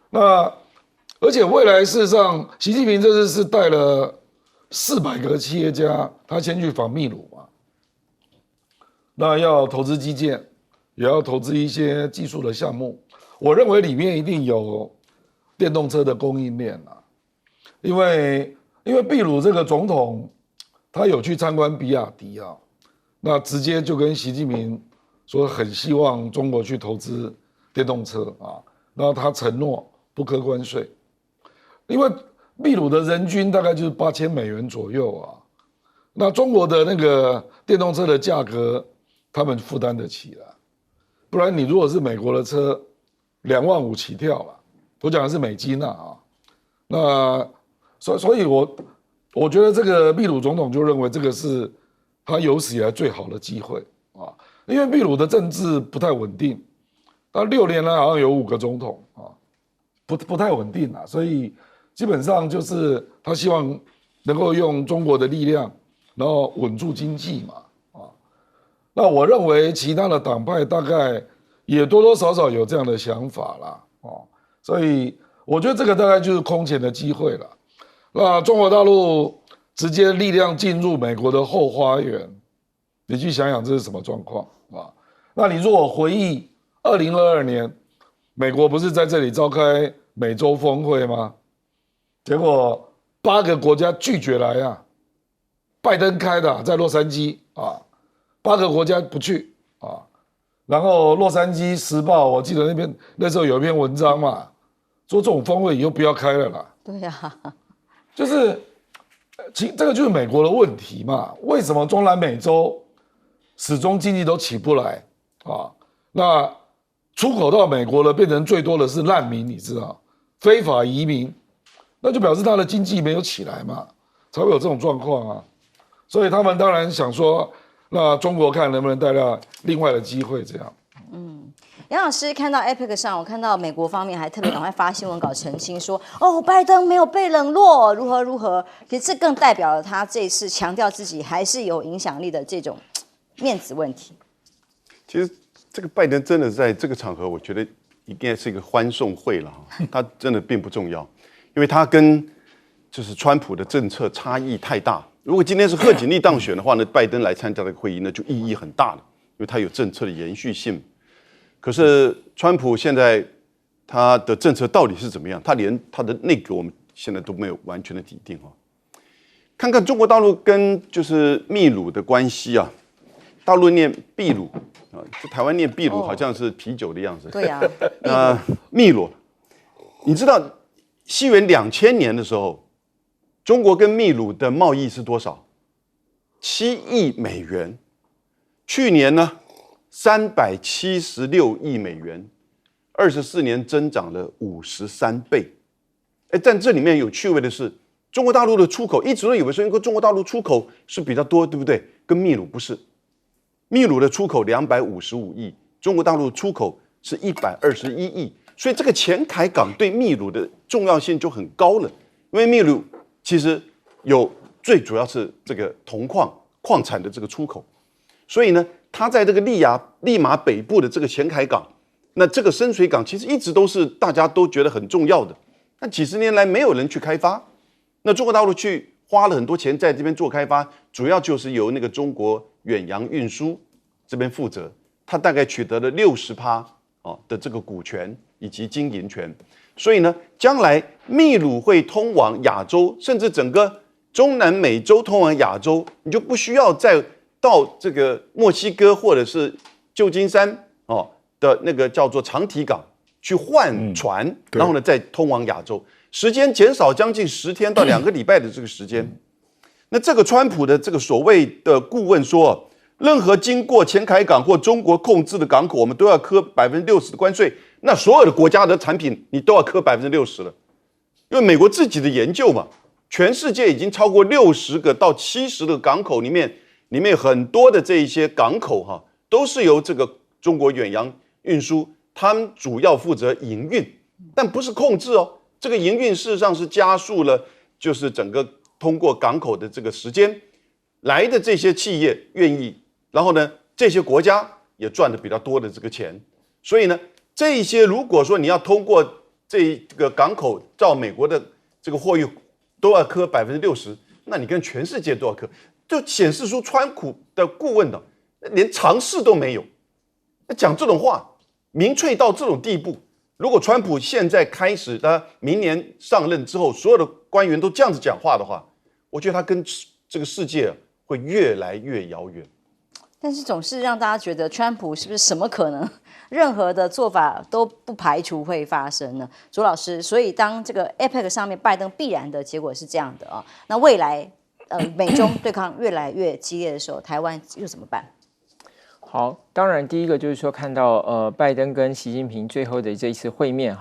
那而且未来事实上，习近平这次是带了400个企业家，他先去访秘鲁嘛，那要投资基建，也要投资一些技术的项目。我认为里面一定有电动车的供应链啊，因为秘鲁这个总统他有去参观比亚迪啊，那直接就跟习近平说很希望中国去投资电动车啊，然后他承诺不课关税，因为秘鲁的人均大概就是$8000左右啊，那中国的那个电动车的价格他们负担得起了，不然你如果是美国的车，25000起跳了，我讲的是美金啊，那所以我觉得这个秘鲁总统就认为这个是他有史以来最好的机会啊，因为秘鲁的政治不太稳定，他6年来好像有5个总统啊，不太稳定啊，所以基本上就是他希望能够用中国的力量，然后稳住经济嘛啊。那我认为其他的党派大概也多多少少有这样的想法啦哦，所以我觉得这个大概就是空前的机会了。那中国大陆直接力量进入美国的后花园，你去想想这是什么状况啊？那你如果回忆2022年，美国不是在这里召开美洲峰会吗？结果8个国家拒绝来啊，拜登开的在洛杉矶啊，8个国家不去啊。然后洛杉矶时报，我记得那时候有一篇文章嘛，说这种峰会以后不要开了啦。对呀，就是这个就是美国的问题嘛。为什么中南美洲始终经济都起不来啊？那出口到美国的变成最多的是难民，你知道，非法移民，那就表示他的经济没有起来嘛，才会有这种状况啊。所以他们当然想说，那中国看能不能带来另外的机会，这样。杨老师看到 APEC 上，我看到美国方面还特别赶快发新闻稿澄清说，哦，拜登没有被冷落，如何如何。其实这更代表了他这次强调自己还是有影响力的这种面子问题。其实这个拜登真的在这个场合，我觉得应该是一个欢送会了哈，它真的并不重要，因为它跟就是川普的政策差异太大。如果今天是贺锦丽当选的话呢，拜登来参加这个会议，那就意义很大了，因为他有政策的延续性。可是川普现在他的政策到底是怎么样？他连他的内阁我们现在都没有完全的底定哦。看看中国大陆跟就是秘鲁的关系啊，大陆念秘鲁啊，台湾念秘鲁好像是啤酒的样子。对呀，秘鲁，你知道西元2000年的时候，中国跟秘鲁的贸易是多少？7亿美元。去年呢，376亿美元，24年增长了53倍。但这里面有趣味的是，中国大陆的出口一直都以为说，因为中国大陆出口是比较多，对不对？跟秘鲁不是，秘鲁的出口255亿，中国大陆出口是121亿，所以这个前海港对秘鲁的重要性就很高了。因为秘鲁其实有最主要是这个铜矿产的这个出口，所以呢，它在这个利马北部的这个前海港，那这个深水港其实一直都是大家都觉得很重要的，但几十年来没有人去开发。那中国大陆去花了很多钱在这边做开发，主要就是由那个中国远洋运输这边负责，它大概取得了60%的这个股权以及经营权，所以呢，将来秘鲁会通往亚洲，甚至整个中南美洲通往亚洲，你就不需要再到这个墨西哥或者是旧金山的那个叫做长堤港去换船，然后呢再通往亚洲，时间减少将近10天到2个礼拜的这个时间。那这个川普的这个所谓的顾问说，任何经过前海港或中国控制的港口，我们都要课60%的关税。那所有的国家的产品你都要课60%了，因为美国自己的研究嘛，全世界已经超过60个到70个港口里面很多的这一些港口都是由这个中国远洋运输，他们主要负责营运，但不是控制哦。这个营运事实上是加速了，就是整个通过港口的这个时间来的这些企业愿意，然后呢，这些国家也赚的比较多的这个钱，所以呢，这些如果说你要通过这个港口照美国的这个货运都要课60%，那你跟全世界都要课，就显示出川普的顾问的连尝试都没有，讲这种话，民粹到这种地步。如果川普现在开始，他明年上任之后，所有的官员都这样子讲话的话，我觉得他跟这个世界会越来越遥远。但是总是让大家觉得川普是不是什么可能，任何的做法都不排除会发生呢？左老师，所以当这个 APEC 上面拜登必然的结果是这样的啊，那未来美中对抗越来越激烈的时候，台湾又怎么办？好，当然第一个就是说看到拜登跟习近平最后的这一次会面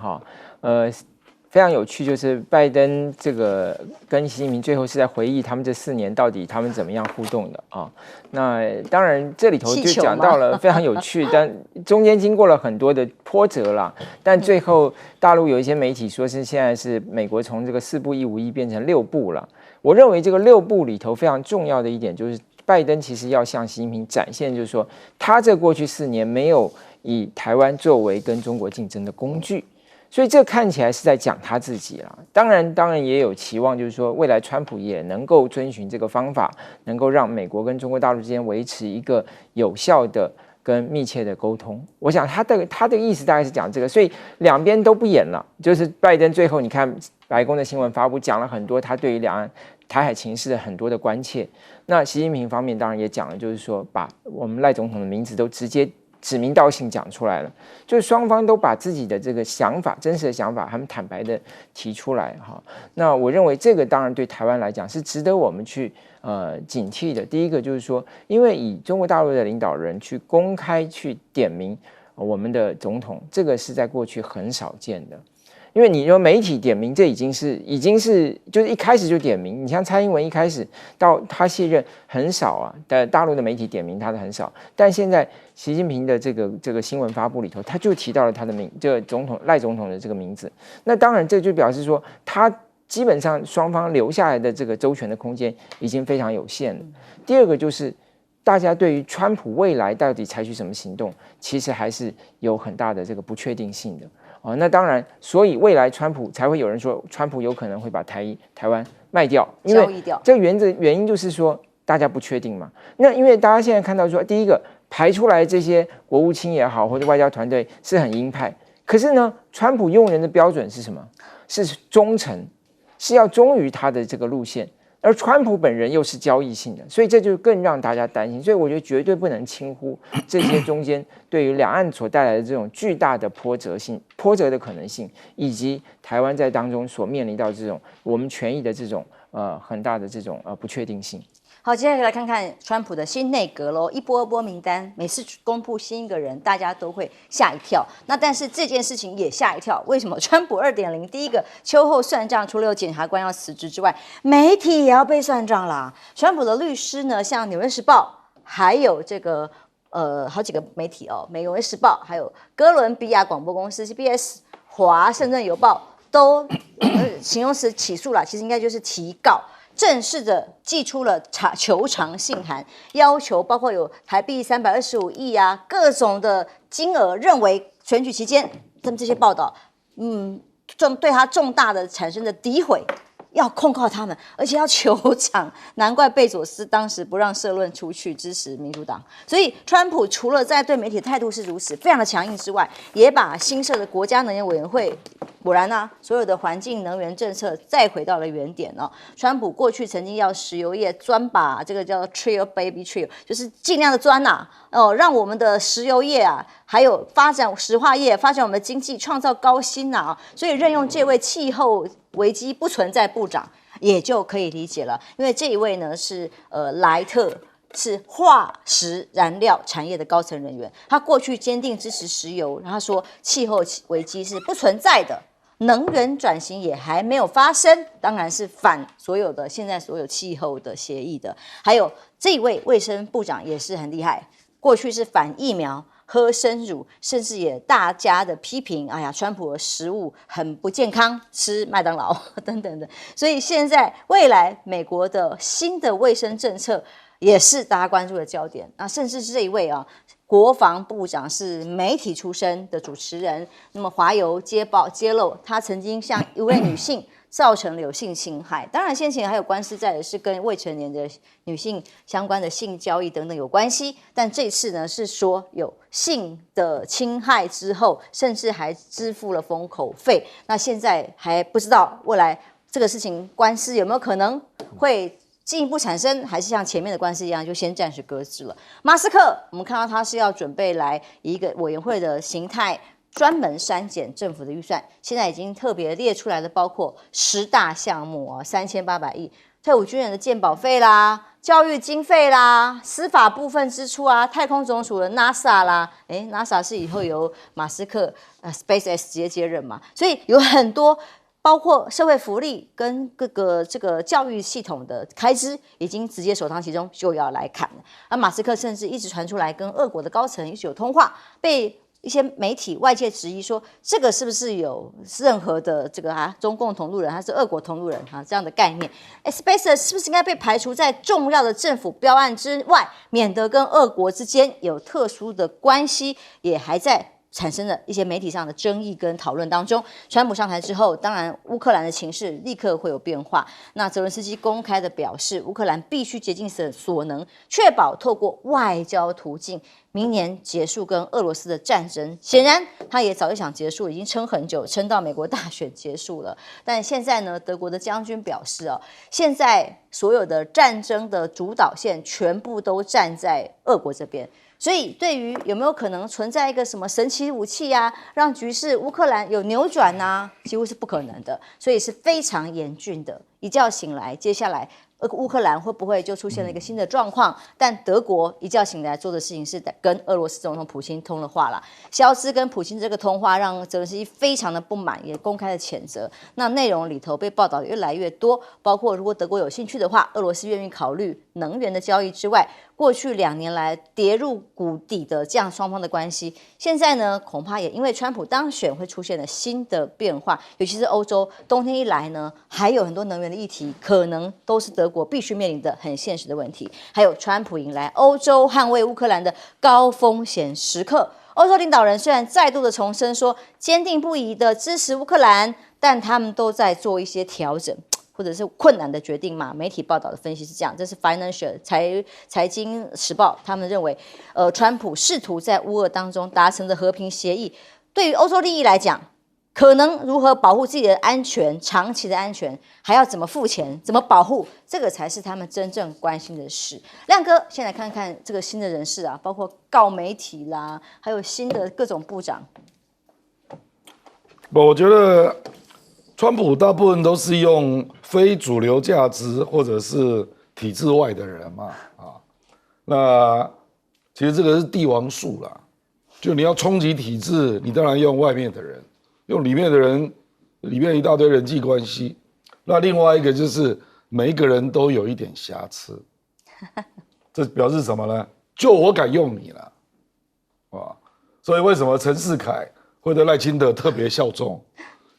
非常有趣，就是拜登这个跟习近平最后是在回忆他们这4年到底他们怎么样互动的啊。那当然这里头就讲到了非常有趣，但中间经过了很多的波折啦。但最后大陆有一些媒体说是现在是美国从这个4步1无1变成6步了。我认为这个6步里头非常重要的一点就是，拜登其实要向习近平展现，就是说他这过去4年没有以台湾作为跟中国竞争的工具。所以这看起来是在讲他自己啦，当然也有期望，就是说未来川普也能够遵循这个方法，能够让美国跟中国大陆之间维持一个有效的跟密切的沟通。我想他的意思大概是讲这个，所以两边都不演了。就是拜登最后你看白宫的新闻发布讲了很多他对于两岸台海情势的很多的关切，那习近平方面当然也讲了，就是说把我们赖总统的名字都直接指名道姓讲出来了，就是双方都把自己的这个想法、真实的想法，他们坦白的提出来哈。那我认为这个当然对台湾来讲是值得我们去警惕的。第一个就是说，因为以中国大陆的领导人去公开去点名我们的总统，这个是在过去很少见的。因为你说媒体点名，这已经是就是一开始就点名。你像蔡英文一开始到他卸任很少啊，大陆的媒体点名他的很少。但现在习近平的这个新闻发布里头，他就提到了他的这个赖总统的这个名字。那当然这就表示说，他基本上双方留下来的这个周全的空间已经非常有限了。第二个就是大家对于川普未来到底采取什么行动，其实还是有很大的这个不确定性的。哦，那当然，所以未来川普才会有人说，川普有可能会把台湾卖掉，因为这个原因就是说大家不确定嘛。那因为大家现在看到说，第一个排出来这些国务卿也好，或者外交团队是很鹰派，可是呢，川普用人的标准是什么？是忠诚，是要忠于他的这个路线。而川普本人又是交易性的，所以这就更让大家担心。所以我觉得绝对不能轻忽这些中间对于两岸所带来的这种巨大的波折的可能性，以及台湾在当中所面临到这种我们权益的这种很大的这种不确定性。好，接下来来看看川普的新内阁喽，一波波名单，每次公布新一个人，大家都会吓一跳。那但是这件事情也吓一跳，为什么？川普2.0，第一个秋后算账，除了有检察官要辞职之外，媒体也要被算账啦。川普的律师呢，像《纽约时报》，还有这个好几个媒体哦，《美国时报》，还有哥伦比亚广播公司 CBS、华盛顿邮报都形容词起诉啦，其实应该就是提告。正式的寄出了求偿信函，要求包括有台币325亿啊，各种的金额，认为选举期间他们这些报道，对他重大的产生的诋毁，要控告他们，而且要求偿。难怪贝佐斯当时不让社论出去支持民主党。所以川普除了在对媒体的态度是如此非常的强硬之外，也把新设的国家能源委员会，果然啊，所有的环境能源政策再回到了原点哦。川普过去曾经要石油业专把这个叫 Trial Baby Trial， 就是尽量的钻呐，让我们的石油业啊，还有发展石化业，发展我们的经济，创造高薪呐。所以任用这位气候危机不存在部长，也就可以理解了，因为这一位呢是莱特。是化石燃料产业的高层人员，他过去坚定支持石油，然后他说气候危机是不存在的，能源转型也还没有发生，当然是反现在所有气候的协议的。还有这一位卫生部长也是很厉害，过去是反疫苗、喝生乳，甚至也大家的批评，哎呀，川普的食物很不健康，吃麦当劳等等的。所以现在未来美国的新的卫生政策也是大家关注的焦点啊，甚至是这一位啊，国防部长是媒体出身的主持人。那么华邮揭露，他曾经向一位女性造成了有性侵害，当然先前还有官司在的是跟未成年的女性相关的性交易等等有关系，但这次呢是说有性的侵害之后，甚至还支付了封口费。那现在还不知道未来这个事情官司有没有可能会进一步产生，还是像前面的官司一样，就先暂时搁置了。马斯克，我们看到他是要准备来一个委员会的形态，专门删减政府的预算，现在已经特别列出来的，包括10大项目啊，3800亿，退伍军人的健保费啦，教育经费啦，司法部分支出啊，太空总署的 NASA 啦，NASA 是以后由马斯克SpaceX 直接接任嘛，所以有很多。包括社会福利跟各个这个教育系统的开支，已经直接首当其冲就要来砍了。而马斯克甚至一直传出来跟俄国的高层一直有通话，被一些媒体外界质疑说，这个是不是有任何的这个中共同路人还是俄国同路人这样的概念？SpaceX 是不是应该被排除在重要的政府标案之外，免得跟俄国之间有特殊的关系，也还在产生了一些媒体上的争议跟讨论当中。川普上台之后，当然乌克兰的情势立刻会有变化。那泽伦斯基公开的表示，乌克兰必须竭尽所能，确保透过外交途径，明年结束跟俄罗斯的战争。显然，他也早就想结束，已经撑很久，撑到美国大选结束了。但现在呢，德国的将军表示现在所有的战争的主导线全部都站在俄国这边。所以，对于有没有可能存在一个什么神奇武器啊，让局势乌克兰有扭转啊，几乎是不可能的。所以是非常严峻的。一觉醒来，接下来乌克兰会不会就出现了一个新的状况？但德国一觉醒来做的事情是跟俄罗斯总统普京通了话了。肖兹跟普京这个通话让泽连斯基非常的不满，也公开的谴责。那内容里头被报道越来越多，包括如果德国有兴趣的话，俄罗斯愿意考虑能源的交易之外，过去2年来跌入谷底的这样双方的关系，现在呢恐怕也因为川普当选会出现了新的变化，尤其是欧洲冬天一来呢，还有很多能源的议题，可能都是德国必须面临的很现实的问题。还有川普迎来欧洲捍卫乌克兰的高风险时刻，欧洲领导人虽然再度的重申说坚定不移的支持乌克兰，但他们都在做一些调整，或者是困难的决定嘛。媒体报道的分析是这样，这是 Financial 财经时报，他们认为，川普试图在乌俄当中达成的和平协议，对于欧洲利益来讲，可能如何保护自己的安全，长期的安全，还要怎么付钱，怎么保护，这个才是他们真正关心的事。亮哥，先来看看这个新的人事啊，包括告媒体啦，还有新的各种部长。我觉得川普大部分都是用非主流价值或者是体制外的人嘛，那其实这个是帝王术啦，就你要冲击体制，你当然用外面的人。用里面的人，里面一大堆人际关系。那另外一个就是每一个人都有一点瑕疵，这表示什么呢？就我敢用你了，所以为什么陈世凯会对赖清德特别效忠？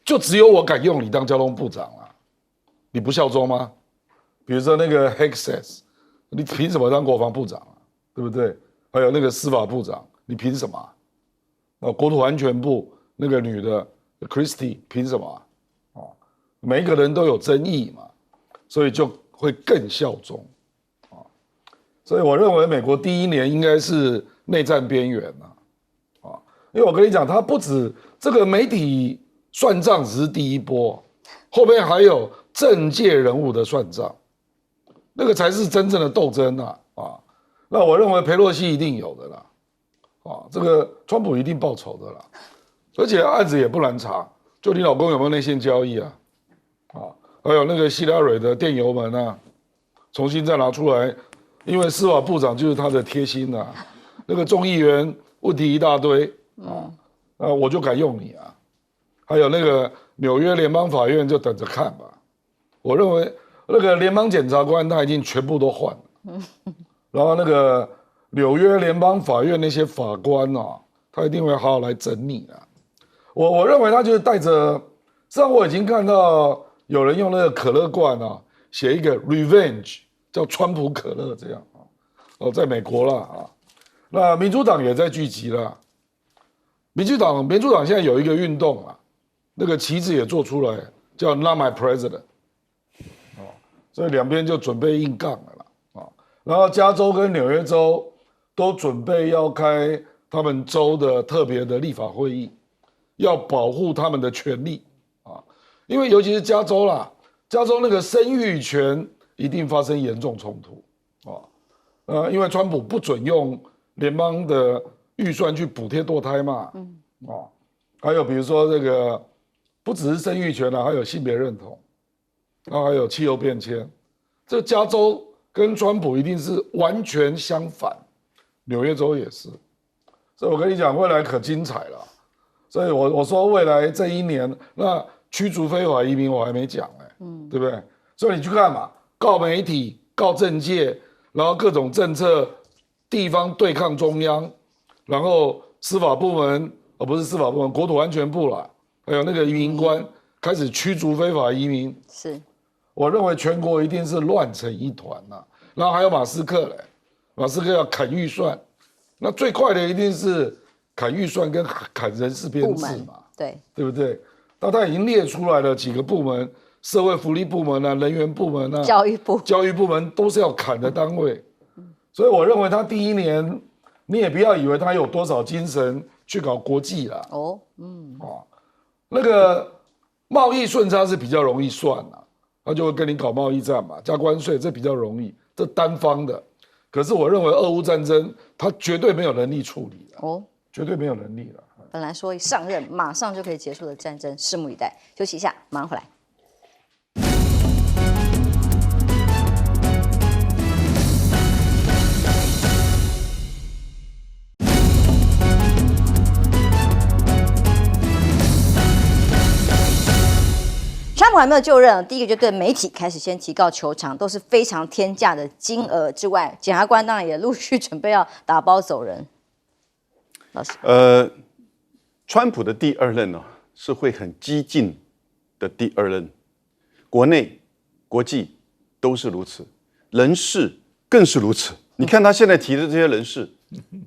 就只有我敢用你当交通部长了，你不效忠吗？比如说那个 Hexas， 你凭什么当国防部长啊？对不对？还有那个司法部长，你凭什么？国土安全部那个女的。Christie 凭什么每一个人都有争议嘛，所以就会更效忠所以我认为美国第一年应该是内战边缘因为我跟你讲，他不止这个媒体算账只是第一波，后面还有政界人物的算账，那个才是真正的斗争那我认为裴洛西一定有的啦这个川普一定报仇的啦。而且案子也不难查，就你老公有没有内线交易还有那个希拉蕊的电邮门重新再拿出来，因为司法部长就是他的贴心那个众议员问题一大堆我就敢用你还有那个纽约联邦法院就等着看吧，我认为那个联邦检察官他已经全部都换了，然后那个纽约联邦法院那些法官他一定会好好来整你我认为他就是带着，实际上我已经看到有人用那个可乐罐写一个 revenge， 叫川普可乐这样在美国啦那民主党也在聚集啦，民主党现在有一个运动那个旗帜也做出来，叫 Not My President，所以两边就准备硬杠了啦然后加州跟纽约州都准备要开他们州的特别的立法会议。要保护他们的权利因为尤其是加州啦，加州那个生育权一定发生严重冲突因为川普不准用联邦的预算去补贴堕胎嘛还有比如说这个不只是生育权还有性别认同还有气候变迁，这加州跟川普一定是完全相反，纽约州也是，所以我跟你讲，未来可精彩了。所以我说未来这一年，那驱逐非法移民我还没讲对不对？所以你去看嘛，告媒体、告政界，然后各种政策，地方对抗中央，然后司法部门不是司法部门，国土安全部啦，还有那个移民官开始驱逐非法移民，是，我认为全国一定是乱成一团然后还有马斯克嘞，马斯克要砍预算，那最快的一定是。砍预算跟砍人事编制嘛，对不对？那他已经列出来了几个部门，社会福利部门人员部门教育部门都是要砍的单位，所以我认为他第一年，你也不要以为他有多少精神去搞国际啦。那个贸易顺差是比较容易算他就会跟你搞贸易战嘛，加关税，这比较容易，这单方的。可是我认为俄乌战争，他绝对没有能力处理绝对没有能力了。本来说上任马上就可以结束的战争，拭目以待。休息一下，马上回来。川普还没有就任，第一个就对媒体开始先提告求偿，都是非常天价的金额之外，检察官当然也陆续准备要打包走人。老师，川普的第二任是会很激进的第二任，国内、国际都是如此，人事更是如此。你看他现在提的这些人事，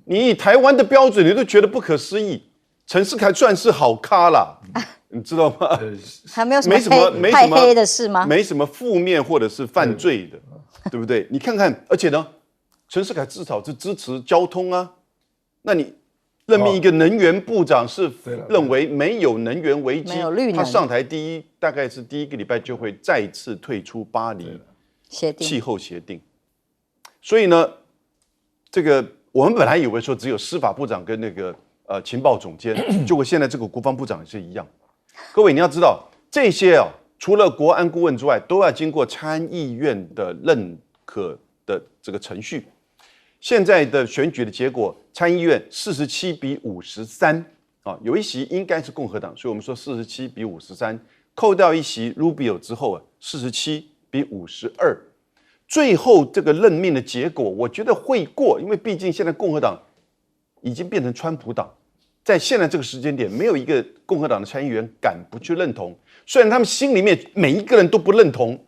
你以台湾的标准，你都觉得不可思议。陈世凯算是好咖啦，你知道吗？还没有什么太黑的事吗？没什么负面或者是犯罪的，对不对？你看看，而且呢，陈世凯至少是支持交通啊。那你任命一个能源部长，是认为没有能源危机，他上台大概是第一个礼拜就会再次退出巴黎气候协定。所以呢，这个我们本来以为说只有司法部长跟那个情报总监，结果现在这个国防部长也是一样。各位你要知道，这些除了国安顾问之外，都要经过参议院的认可的这个程序。现在的选举的结果，参议院47-53有一席应该是共和党，所以我们说47-53，扣掉一席 Rubio 之后47-52。最后这个任命的结果，我觉得会过，因为毕竟现在共和党已经变成川普党，在现在这个时间点，没有一个共和党的参议员敢不去认同。虽然他们心里面每一个人都不认同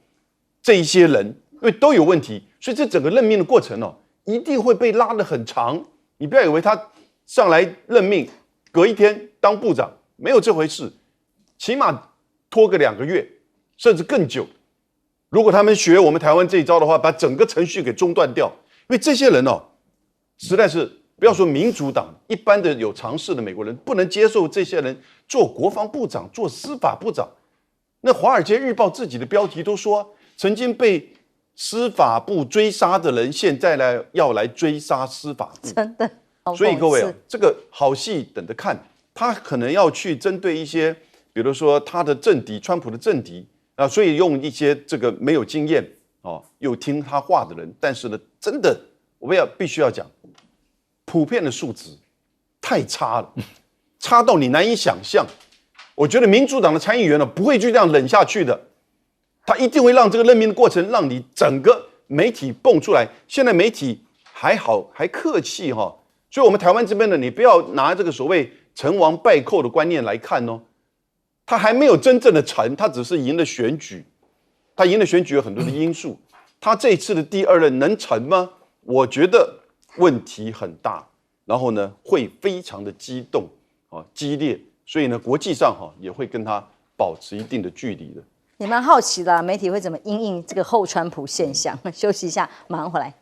这一些人，因为都有问题，所以这整个任命的过程一定会被拉得很长。你不要以为他上来任命，隔一天当部长，没有这回事，起码拖个2个月，甚至更久。如果他们学我们台湾这一招的话，把整个程序给中断掉，因为这些人实在是不要说民主党，一般的有常识的美国人不能接受这些人做国防部长、做司法部长。那《华尔街日报》自己的标题都说，曾经被司法部追杀的人，现在要来追杀司法部，真的。所以各位这个好戏等着看。他可能要去针对一些，比如说他的政敌，川普的政敌所以用一些这个没有经验又听他话的人。但是呢，真的我必须要讲，普遍的素质太差了，差到你难以想象。我觉得民主党的参议员不会就这样忍下去的。他一定会让这个任命的过程，让你整个媒体蹦出来。现在媒体还好，还客气所以我们台湾这边呢，你不要拿这个所谓成王败寇的观念来看他还没有真正的成，他只是赢了选举。他赢了选举有很多的因素，他这一次的第2任能成吗？我觉得问题很大，然后呢会非常的激动激烈，所以呢国际上也会跟他保持一定的距离的。也蛮好奇的媒体会怎么因应这个后川普现象。休息一下，马上回来。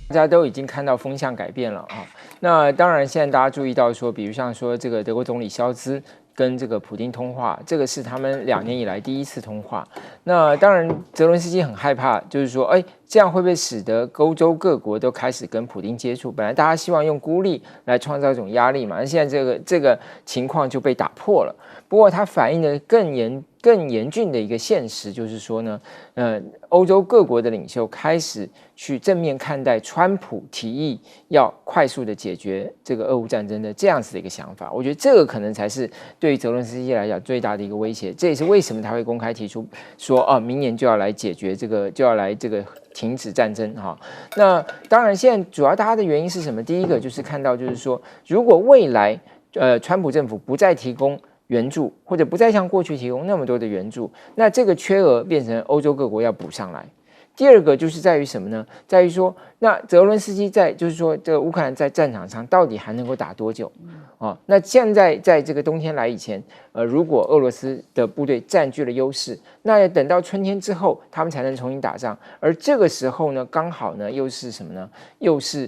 大家都已经看到风向改变了那当然，现在大家注意到说，比如像说这个德国总理肖兹跟这个普丁通话，这个是他们2年以来第一次通话。那当然，泽伦斯基很害怕，就是说，这样会不会使得欧洲各国都开始跟普丁接触？本来大家希望用孤立来创造一种压力嘛，那现在这个情况就被打破了。不过，它反映的更严峻的一个现实就是说呢，欧洲各国的领袖开始去正面看待川普提议要快速的解决这个俄乌战争的这样子的一个想法。我觉得这个可能才是对于泽伦斯基来讲最大的一个威胁。这也是为什么他会公开提出说，明年就要来解决就要来这个停止战争那当然，现在主要大家的原因是什么？第一个就是看到就是说，如果未来川普政府不再提供援助，或者不再像过去提供那么多的援助，那这个缺额变成欧洲各国要补上来。第二个就是在于什么呢？在于说，那泽伦斯基就是说，这个乌克兰在战场上到底还能够打多久？那现在在这个冬天来以前，如果俄罗斯的部队占据了优势，那要等到春天之后，他们才能重新打仗。而这个时候呢，刚好呢又是什么呢？又是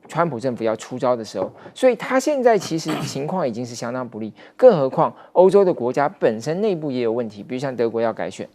川普政府要出招的时候，所以他现在其实情况已经是相当不利，更何况欧洲的国家本身内部也有问题，比如像德国要改选，